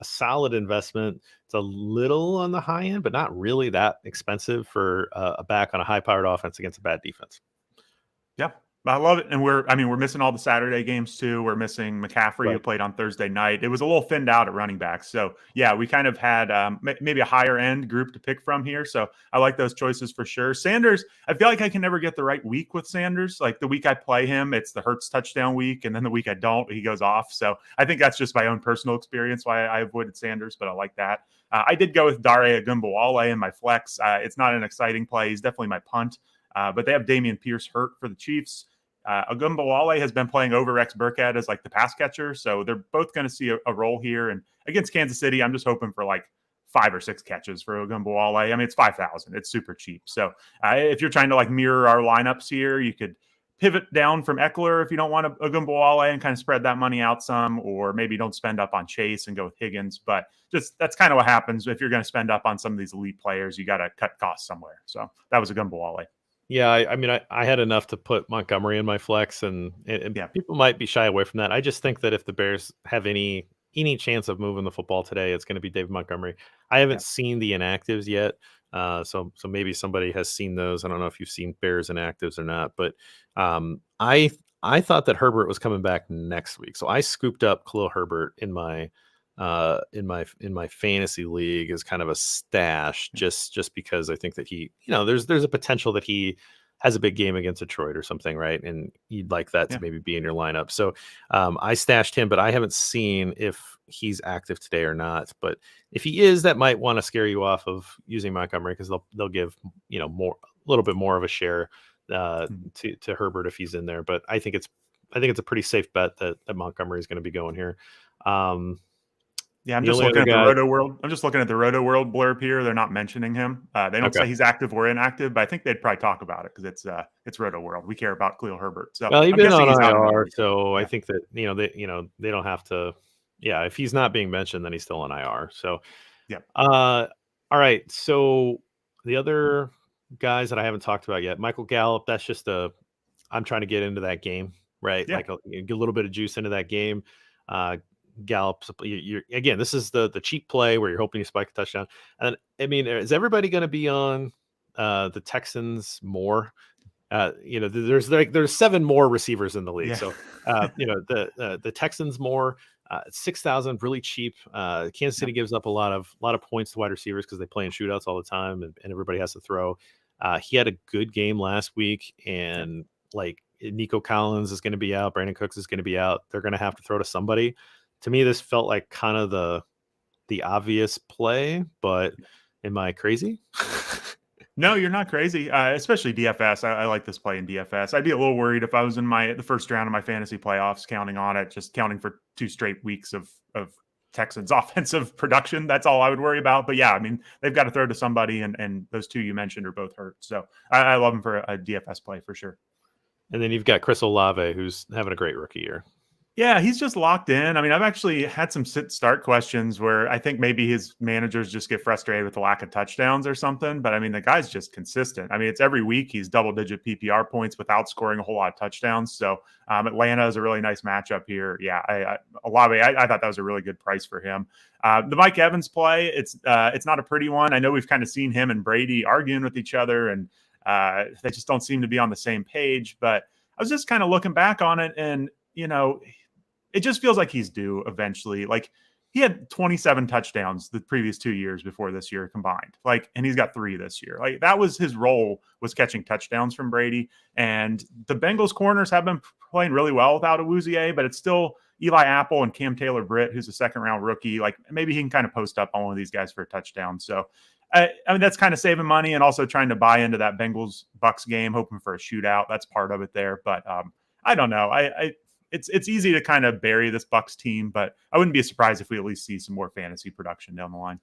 solid investment. It's a little on the high end, but not really that expensive for a back on a high-powered offense against a bad defense. Yeah. I love it. And we're missing all the Saturday games too. We're missing McCaffrey, who played on Thursday night. It was a little thinned out at running back. So yeah, we kind of had maybe a higher end group to pick from here. So I like those choices for sure. Sanders, I feel like I can never get the right week with Sanders. Like the week I play him, it's the Hurts touchdown week. And then the week I don't, he goes off. So I think that's just my own personal experience why I avoided Sanders, but I like that. I did go with Dare Ogunbowale in my flex. It's not an exciting play. He's definitely my punt. But they have Dameon Pierce hurt for the Chiefs. Ogunbowale has been playing over Berckes as like the pass catcher. So they're both going to see a role here. And against Kansas City, I'm just hoping for like 5 or 6 catches for Ogunbowale. I mean, it's 5,000. It's super cheap. So if you're trying to like mirror our lineups here, you could pivot down from Eckler if you don't want Ogunbowale and kind of spread that money out some, or maybe don't spend up on Chase and go with Higgins. But just that's kind of what happens if you're going to spend up on some of these elite players. You got to cut costs somewhere. So that was Ogunbowale. Yeah, I mean, I had enough to put Montgomery in my flex, and people might be shy away from that. I just think that if the Bears have any chance of moving the football today, it's going to be David Montgomery. I haven't seen the inactives yet, so maybe somebody has seen those. I don't know if you've seen Bears inactives or not, but I thought that Herbert was coming back next week, so I scooped up Khalil Herbert in my fantasy league as kind of a stash, just because I think that he, there's a potential that he has a big game against Detroit or something, right? And you'd like that to maybe be in your lineup. So I stashed him, but I haven't seen if he's active today or not. But if he is, that might want to scare you off of using Montgomery, because they'll give a little bit more of a share to Herbert if he's in there. But I think it's a pretty safe bet that Montgomery is going to be going here. Yeah, I'm just looking at the Roto World. I'm just looking at the Roto World blurb here. They're not mentioning him. They don't say he's active or inactive, but I think they'd probably talk about it because it's Roto World. We care about Khalil Herbert. So he's been on IR, so I think that they don't have to. Yeah, if he's not being mentioned, then he's still on IR. So all right. So the other guys that I haven't talked about yet, Michael Gallup. That's just I'm trying to get into that game, right? Yeah. Like get a little bit of juice into that game. Gallup, again, this is the cheap play where you're hoping you spike a touchdown. And I mean, is everybody going to be on the Texans more? There's 7 more receivers in the league, so the Texans more. 6,000, really cheap. Kansas City gives up a lot of points to wide receivers because they play in shootouts all the time, and everybody has to throw. He had a good game last week, and like Nico Collins is going to be out, Brandon Cooks is going to be out. They're going to have to throw to somebody. To me, this felt like kind of the obvious play, but am I crazy? No, you're not crazy, especially DFS. I like this play in DFS. I'd be a little worried if I was in the first round of my fantasy playoffs, counting on it, just counting for 2 straight weeks of Texans offensive production. That's all I would worry about. But yeah, I mean, they've got to throw to somebody, and those 2 you mentioned are both hurt. So I love him for a DFS play for sure. And then you've got Chris Olave, who's having a great rookie year. Yeah, he's just locked in. I mean, I've actually had some sit-start questions where I think maybe his managers just get frustrated with the lack of touchdowns or something. But I mean, the guy's just consistent. I mean, it's every week he's double-digit PPR points without scoring a whole lot of touchdowns. So Atlanta is a really nice matchup here. Yeah, Olave, I thought that was a really good price for him. The Mike Evans play, it's not a pretty one. I know we've kind of seen him and Brady arguing with each other, and they just don't seem to be on the same page. But I was just kind of looking back on it, and it just feels like he's due eventually. Like, he had 27 touchdowns the previous 2 years before this year combined. And he's got 3 this year. Like, that was his role, was catching touchdowns from Brady. And the Bengals corners have been playing really well without Awuzie, but it's still Eli Apple and Cam Taylor-Britt, who's a second-round rookie. Like, maybe he can kind of post up on one of these guys for a touchdown. So, I mean, that's kind of saving money and also trying to buy into that Bengals-Bucks game, hoping for a shootout. That's part of it there. But I don't know. It's easy to kind of bury this Bucks team, but I wouldn't be surprised if we at least see some more fantasy production down the line.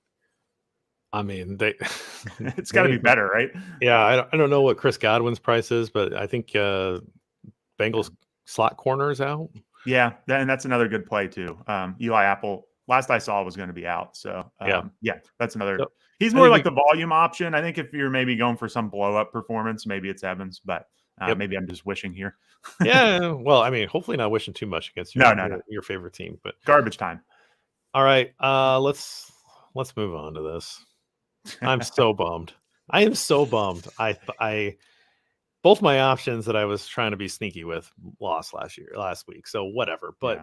I mean, it's got to be better, right? Yeah, I don't know what Chris Godwin's price is, but I think Bengals slot corner is out. Yeah, and that's another good play too. Eli Apple, last I saw, was going to be out. So yeah, that's another. So, he's more like the volume option. I think if you're maybe going for some blow up performance, maybe it's Evans, but. Maybe I'm just wishing here. Yeah, well, I mean, hopefully not wishing too much against your favorite team, but garbage time. All right, let's move on to this. I'm so bummed. I am so bummed. I both my options that I was trying to be sneaky with lost last week. So whatever. But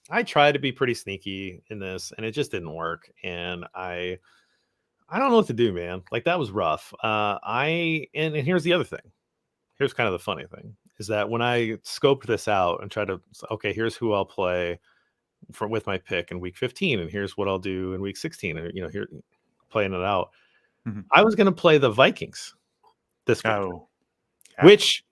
I tried to be pretty sneaky in this, and it just didn't work. And I don't know what to do, man. Like, that was rough. And here's the other thing. Here's kind of the funny thing is that when I scoped this out and tried to, okay, here's who I'll play with my pick in week 15, and here's what I'll do in week 16, or here playing it out. Mm-hmm. I was going to play the Vikings this week, which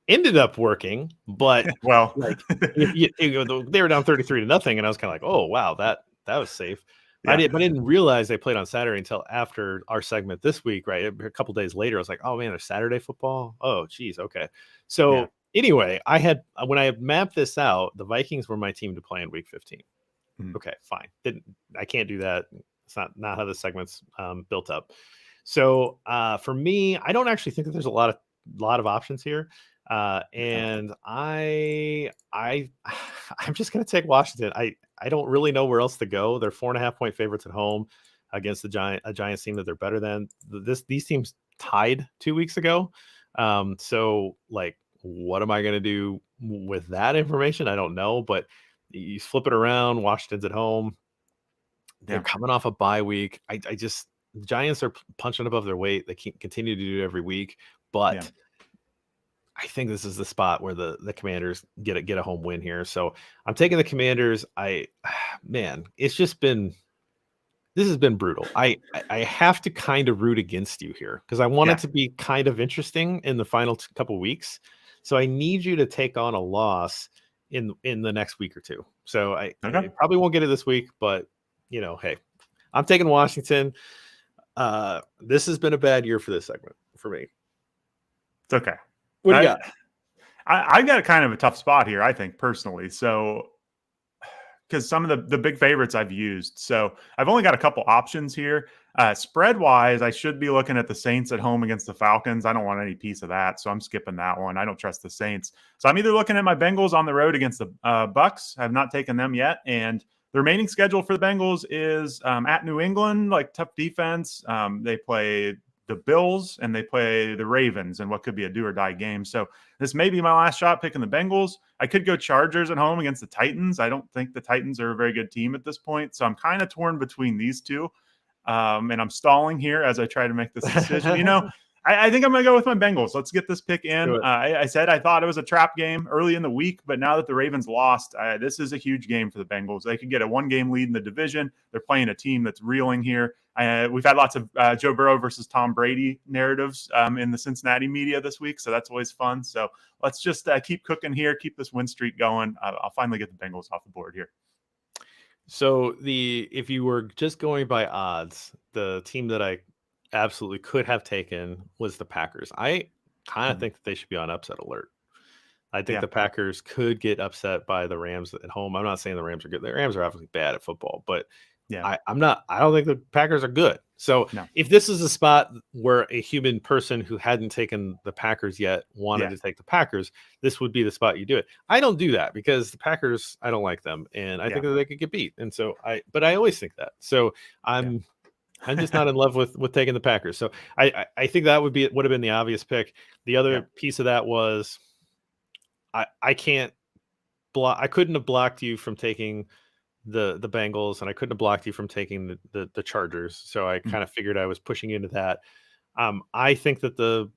ended up working, but well, like they were down 33-0, and I was kind of like, oh wow, that was safe. Yeah. I didn't realize they played on Saturday until after our segment this week, right? A couple days later, I was like, oh man, there's Saturday football. Oh geez, okay. So anyway, when I had mapped this out, the Vikings were my team to play in week 15. Mm-hmm. Okay, fine. I can't do that. It's not how the segment's built up. So for me, I don't actually think that there's a lot of options here. And I'm just going to take Washington. I don't really know where else to go. They're 4.5-point favorites at home against a Giants team that they're better than. These teams tied 2 weeks ago. So like, what am I going to do with that information? I don't know, but you flip it around. Washington's at home. They're coming off a bye week. The Giants are punching above their weight. They continue to do it every week, but I think this is the spot where the Commanders get a home win here. So I'm taking the Commanders. This has been brutal. I have to kind of root against you here because I want it to be kind of interesting in the final couple weeks. So I need you to take on a loss in the next week or two. So I probably won't get it this week, but hey, I'm taking Washington. This has been a bad year for this segment for me. It's okay. What do you got? I got kind of a tough spot here, I think, personally. So, because some of the big favorites I've used. So I've only got a couple options here. Spread-wise, I should be looking at the Saints at home against the Falcons. I don't want any piece of that, so I'm skipping that one. I don't trust the Saints. So I'm either looking at my Bengals on the road against the Bucks. I have not taken them yet. And the remaining schedule for the Bengals is at New England, like tough defense. They play the Bills and they play the Ravens in what could be a do or die game. So this may be my last shot picking the Bengals. I could go Chargers at home against the Titans. I don't think the Titans are a very good team at this point. So I'm kind of torn between these two. And I'm stalling here as I try to make this decision. I think I'm going to go with my Bengals. Let's get this pick in. I said I thought it was a trap game early in the week, but now that the Ravens lost, this is a huge game for the Bengals. They could get a 1-game lead in the division. They're playing a team that's reeling here. We've had lots of Joe Burrow versus Tom Brady narratives in the Cincinnati media this week, so that's always fun. So let's just keep cooking here, keep this win streak going. I'll finally get the Bengals off the board here. So if you were just going by odds, the team that I absolutely could have taken was the Packers. I kind of think that they should be on upset alert. I think the Packers could get upset by the Rams at home. I'm not saying the Rams are good. The Rams are obviously bad at football, but I don't think the Packers are good. So if this is a spot where a human person who hadn't taken the Packers yet wanted to take the Packers, this would be the spot you do it. I don't do that because the Packers, I don't like them, and I think that they could get beat. And so but I always think that. So I'm just not in love with taking the Packers. So I think that would have been the obvious pick. The other piece of that was I can't block. I couldn't have blocked you from taking the Bengals, and I couldn't have blocked you from taking the Chargers. So I kind of figured I was pushing into that. I think that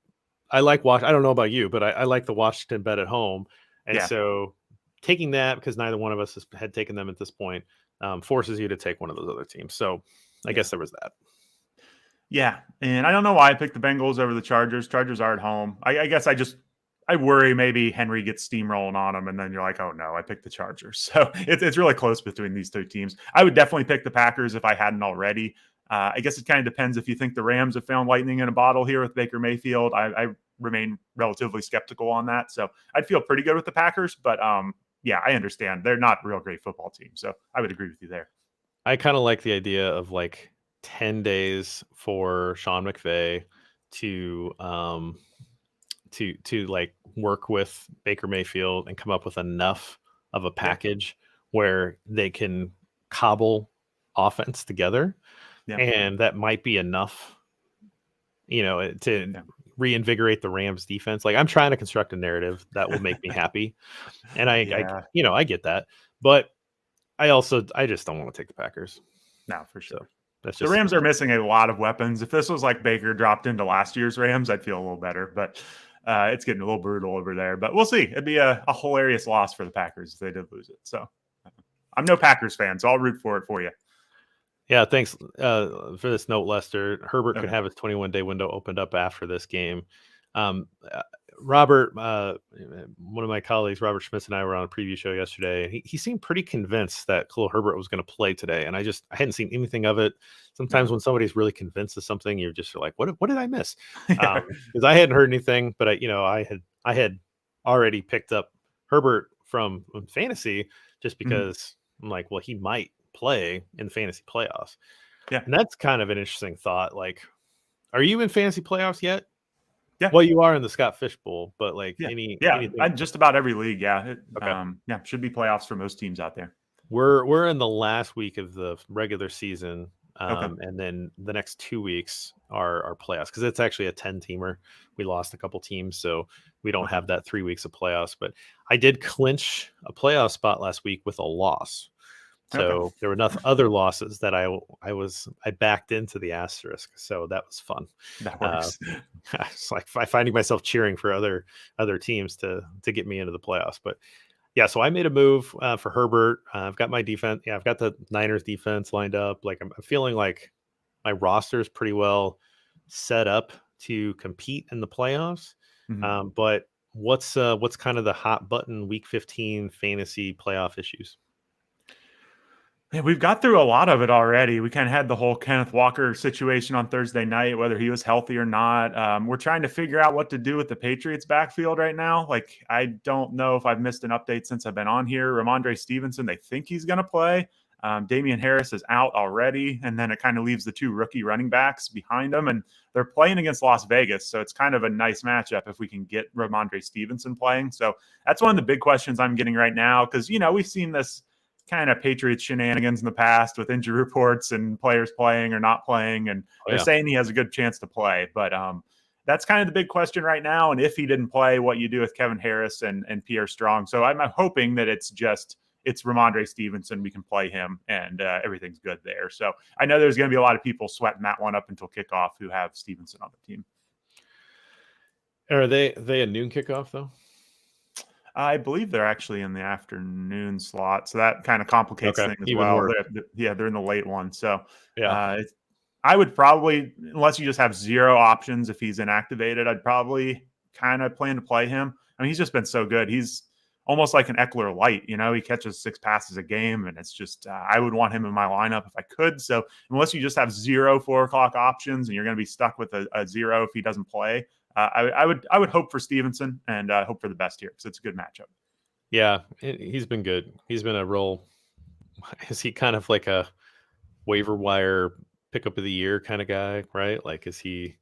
I like I don't know about you, but I like the Washington bet at home. And so taking that, because neither one of us had taken them at this point, forces you to take one of those other teams. So I guess there was that. Yeah. And I don't know why I picked the Bengals over the Chargers. Chargers are at home. I guess I worry maybe Henry gets steamrolling on them, and then you're like, oh no, I picked the Chargers. So it's really close between these two teams. I would definitely pick the Packers if I hadn't already. I guess it kind of depends if you think the Rams have found lightning in a bottle here with Baker Mayfield. I remain relatively skeptical on that. So I'd feel pretty good with the Packers, but I understand they're not a real great football team. So I would agree with you there. I kind of like the idea of like 10 days for Sean McVay to like work with Baker Mayfield and come up with enough of a package where they can cobble offense together. And that might be enough, to reinvigorate the Rams defense. Like, I'm trying to construct a narrative that will make me happy. And I get that, but I just don't want to take the Packers. No, for sure. So the Rams are missing a lot of weapons. If this was like Baker dropped into last year's Rams, I'd feel a little better, but it's getting a little brutal over there, but we'll see. It'd be a hilarious loss for the Packers if they did lose it. So I'm no Packers fan, so I'll root for it for you. Yeah, thanks for this note, Lester. Herbert could have his 21-day window opened up after this game. Robert, one of my colleagues, Robert Schmitz, and I were on a preview show yesterday, and he seemed pretty convinced that Khalil Herbert was going to play today, and I hadn't seen anything of it. Sometimes when somebody's really convinced of something, you're just like, what did I miss? Because I hadn't heard anything, but I had already picked up Herbert from fantasy just because I'm like, well, he might play in the fantasy playoffs. Yeah, and that's kind of an interesting thought. Like, are you in fantasy playoffs yet? Yeah. Well, you are in the Scott Fish Bowl, but like anything? Just about every league. Yeah. Should be playoffs for most teams out there. We're in the last week of the regular season. And then the next 2 weeks are playoffs, because it's actually a 10-teamer. We lost a couple teams, so we don't have that 3 weeks of playoffs. But I did clinch a playoff spot last week with a loss. So there were enough other losses that I backed into the asterisk. So that was fun. That works. It's like finding myself cheering for other teams to get me into the playoffs. But yeah, so I made a move for Herbert. I've got my defense. Yeah, I've got the Niners defense lined up. Like, I'm feeling like my roster is pretty well set up to compete in the playoffs. But what's kind of the hot button Week 15 fantasy playoff issues? Yeah, we've got through a lot of it already. We kind of had the whole Kenneth Walker situation on Thursday night, whether he was healthy or not. We're trying to figure out what to do with the Patriots backfield right now. Like, I don't know if I've missed an update since I've been on here. Ramondre Stevenson, they think he's going to play. Damian Harris is out already. And then it kind of leaves the two rookie running backs behind them. And they're playing against Las Vegas. So it's kind of a nice matchup if we can get Ramondre Stevenson playing. So that's one of the big questions I'm getting right now. Because, we've seen this kind of Patriots shenanigans in the past with injury reports and players playing or not playing. And they're saying he has a good chance to play. But that's kind of the big question right now. And if he didn't play, what you do with Kevin Harris and Pierre Strong. So I'm hoping that it's Ramondre Stevenson. We can play him and everything's good there. So I know there's going to be a lot of people sweating that one up until kickoff who have Stevenson on the team. Are they a noon kickoff though? I believe they're actually in the afternoon slot, so that kind of complicates things as well. They're in the late one. So I would probably, unless you just have zero options if he's inactivated, I'd probably kind of plan to play him. I mean, he's just been so good. He's almost like an Eckler light. He catches 6 passes a game, and it's just I would want him in my lineup if I could. So unless you just have 0 4 o'clock options and you're going to be stuck with a 0 if he doesn't play, I would hope for Stevenson and hope for the best here because it's a good matchup. Yeah, he's been good. He's been a real. Is he kind of like a waiver wire pickup of the year kind of guy, right? Like, is he?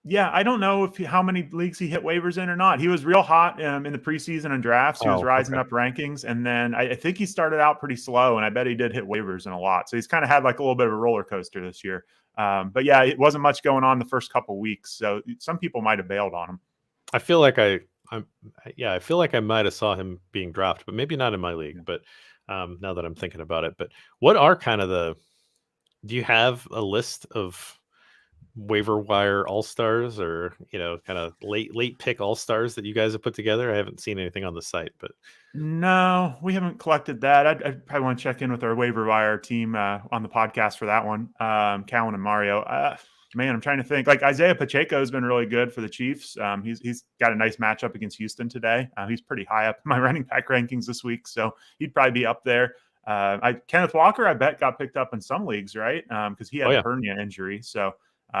Yeah, I don't know how many leagues he hit waivers in or not. He was real hot in the preseason and drafts. He was rising up rankings, and then I think he started out pretty slow, and I bet he did hit waivers in a lot. So he's kind of had like a little bit of a roller coaster this year. But yeah, it wasn't much going on the first couple weeks, so some people might have bailed on him. I feel like I feel like I might have saw him being dropped, but maybe not in my league. But now that I'm thinking about it, but what are kind of do you have a list of waiver wire all-stars or kind of late pick all-stars that you guys have put together? I haven't seen anything on the site, but no, we haven't collected that. I'd probably want to check in with our waiver wire team on the podcast for that one. Callan and Mario. Man, I'm trying to think. Like Isaiah Pacheco has been really good for the Chiefs. He's got a nice matchup against Houston today. He's pretty high up in my running back rankings this week, so he'd probably be up there. Kenneth Walker, I bet, got picked up in some leagues, right? Because he had a hernia injury, so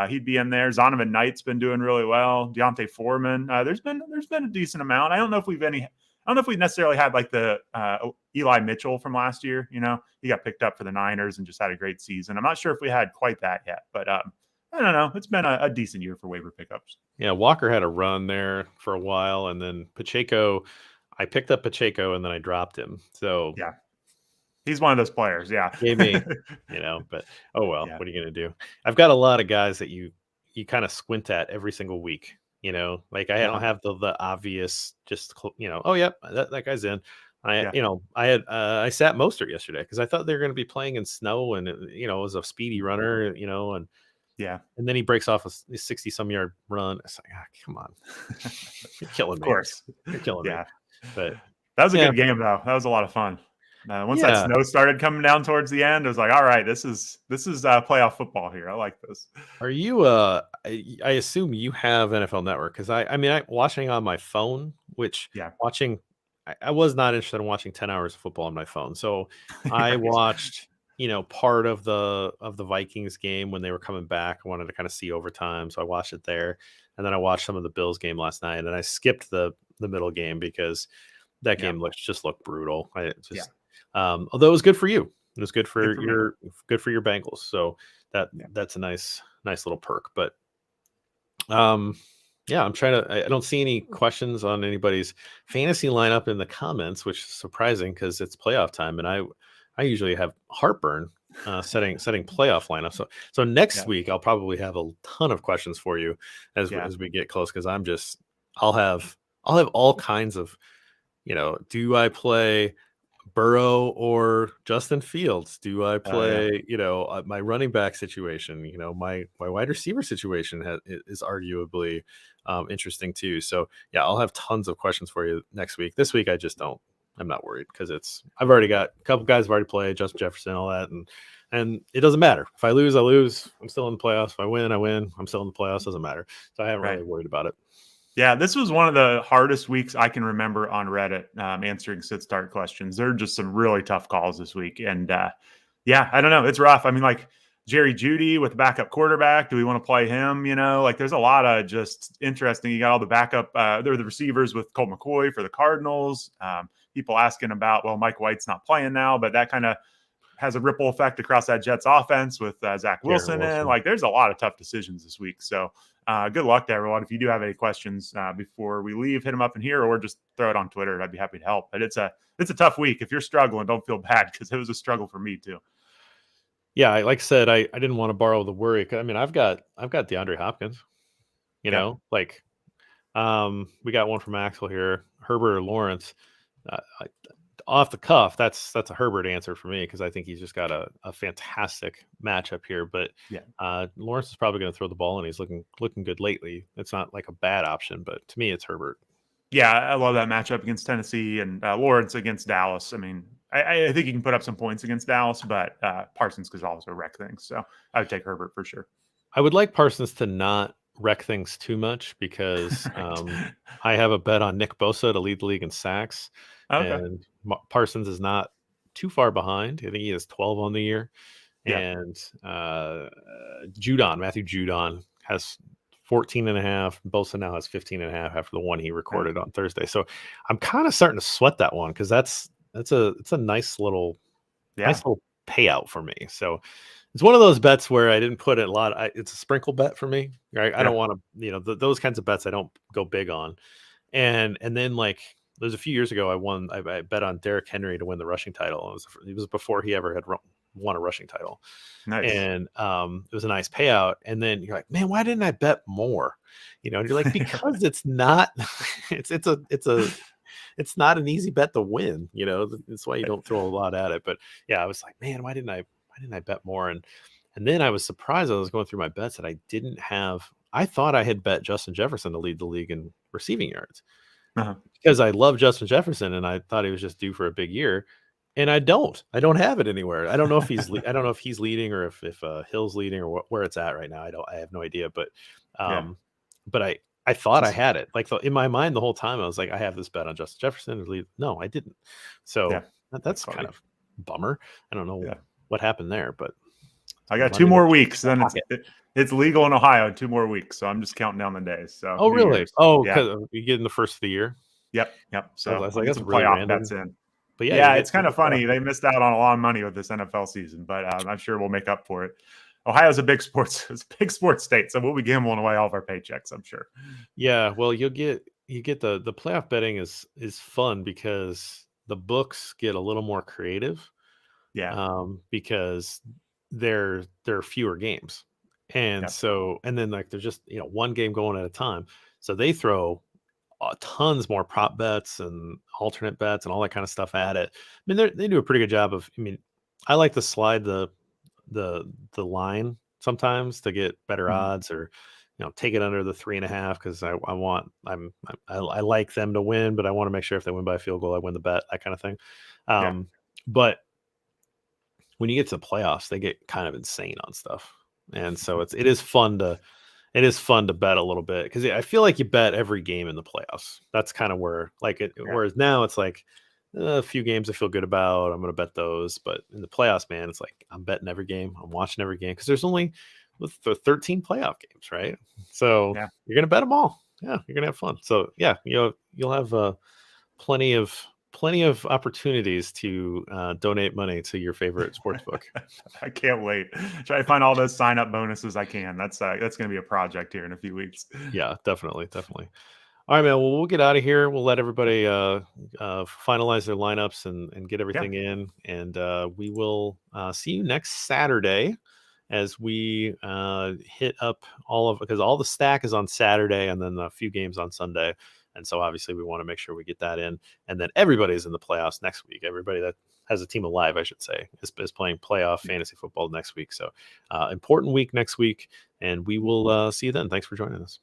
he'd be in there. Zonovan Knight's been doing really well. Deontay Foreman. There's been a decent amount. I don't know if we necessarily had like the Eli Mitchell from last year. He got picked up for the Niners and just had a great season. I'm not sure if we had quite that yet, but I don't know. It's been a decent year for waiver pickups. Yeah, Walker had a run there for a while, and then Pacheco. I picked up Pacheco and then I dropped him. So yeah. He's one of those players, yeah. Gave me, but oh well, what are you gonna do? I've got a lot of guys that you kind of squint at every single week. Like I don't have the obvious, just oh yeah, that guy's in. I sat Mostert yesterday because I thought they were going to be playing in snow and it was a speedy runner, and and then he breaks off a 60-some yard run. It's like, come on, you're killing me. Of course, you're killing me. But that was a good game though. That was a lot of fun. Once that snow started coming down towards the end, it was like, all right, this is playoff football here. I like this. Are you? I assume you have NFL Network because I watching on my phone, which watching. I was not interested in watching 10 hours of football on my phone, so I watched part of the Vikings game when they were coming back. I wanted to kind of see overtime, so I watched it there, and then I watched some of the Bills game last night, and I skipped the middle game because that game looked brutal. Although it was good for you, it was good for your Bengals. So that's a nice little perk. But I'm trying to. I don't see any questions on anybody's fantasy lineup in the comments, which is surprising because it's playoff time, and I usually have heartburn setting playoff lineup. So next week I'll probably have a ton of questions for you as we get close because I'll have all kinds of do I play Burrow or Justin Fields? Do I play, my running back situation? My wide receiver situation is arguably interesting too. So I'll have tons of questions for you next week. This week, I'm not worried because I've already got a couple guys have already played, Justin Jefferson, all that, and it doesn't matter. If I lose, I lose. I'm still in the playoffs. If I win, I win. I'm still in the playoffs. Doesn't matter. So I haven't really worried about it. Yeah, this was one of the hardest weeks I can remember on Reddit answering sit-start questions. There are just some really tough calls this week. And, I don't know. It's rough. I mean, like Jerry Jeudy with the backup quarterback. Do we want to play him? There's a lot of just interesting. You got all the backup. They're the receivers with Colt McCoy for the Cardinals. People asking about, well, Mike White's not playing now, but that kind of has a ripple effect across that Jets offense with Zach Wilson. And like, there's a lot of tough decisions this week. So good luck to everyone. If you do have any questions before we leave, hit them up in here or just throw it on Twitter. I'd be happy to help. But it's a tough week. If you're struggling, don't feel bad because it was a struggle for me too. Yeah, like I said, I didn't want to borrow the worry. I mean, I've got DeAndre Hopkins. You know, like we got one from Axel here, Herbert or Lawrence. Off the cuff, that's a Herbert answer for me because I think he's just got a fantastic matchup here. But Lawrence is probably going to throw the ball, and he's looking good lately. It's not like a bad option, but to me, it's Herbert. Yeah, I love that matchup against Tennessee and Lawrence against Dallas. I mean, I think he can put up some points against Dallas, but Parsons could also wreck things. So I would take Herbert for sure. I would like Parsons to not wreck things too much because I have a bet on Nick Bosa to lead the league in sacks. Okay. And Parsons is not too far behind. I think he has 12 on the year. Yeah. And Matthew Judon has 14.5. Bosa now has 15.5 after the one he recorded on Thursday. So I'm kind of starting to sweat that one because it's a nice little payout for me. So it's one of those bets where I didn't put a lot. It's a sprinkle bet for me. Right? I don't want to, those kinds of bets I don't go big on. And then like there's a few years ago I bet on Derrick Henry to win the rushing title. It was before he ever had won a rushing title. Nice. And it was a nice payout. And then you're like, man, why didn't I bet more? And you're like, because it's not. It's not an easy bet to win. That's why you don't throw a lot at it. But yeah, I was like, man, why didn't I bet more? And then I was surprised. I was going through my bets that I didn't have. I thought I had bet Justin Jefferson to lead the league in receiving yards because I love Justin Jefferson and I thought he was just due for a big year. And I don't have it anywhere. I don't know if he's leading or if Hill's leading or where it's at right now. I have no idea. But I thought I had it. Like in my mind the whole time I was like, I have this bet on Justin Jefferson. No, I didn't. So that's kind of bummer. I don't know what happened there, but I got 2 more weeks. Then it's legal in Ohio. 2 more weeks, so I'm just counting down the days. So really? Years. Oh, because you get in the first of the year. Yep. So I was like, that's really playoff bets in. But it's kind of funny. They missed out on a lot of money with this NFL season, but I'm sure we'll make up for it. Ohio's a big sports state, so we'll be gambling away all of our paychecks, I'm sure. Yeah, well, you get the playoff betting is fun because the books get a little more creative. Yeah. Because there are fewer games. And and then like there's just one game going at a time. So they throw tons more prop bets and alternate bets and all that kind of stuff at it. I mean, they do a pretty good job of. I mean, I like to slide the line sometimes to get better odds, or take it under the 3.5 because I like them to win, but I want to make sure if they win by a field goal, I win the bet, that kind of thing. But when you get to the playoffs, they get kind of insane on stuff, and so it is fun to bet a little bit because I feel like you bet every game in the playoffs. That's kind of where whereas now it's like a few games I feel good about. I'm going to bet those, but in the playoffs, man, it's like I'm betting every game. I'm watching every game because there's only 13 playoff games, right? So you're going to bet them all. Yeah, you're going to have fun. So yeah, you'll have plenty of opportunities to donate money to your favorite sports book. I can't wait. Try to find all those sign up bonuses I can. That's going to be a project here in a few weeks. Yeah, definitely. All right, man. Well, we'll get out of here. We'll let everybody finalize their lineups and get everything in. And we will see you next Saturday as we hit up because all the stack is on Saturday and then a few games on Sunday. And so obviously we want to make sure we get that in. And then everybody's in the playoffs next week. Everybody that has a team alive, I should say, is playing playoff fantasy football next week. So important week next week. And we will see you then. Thanks for joining us.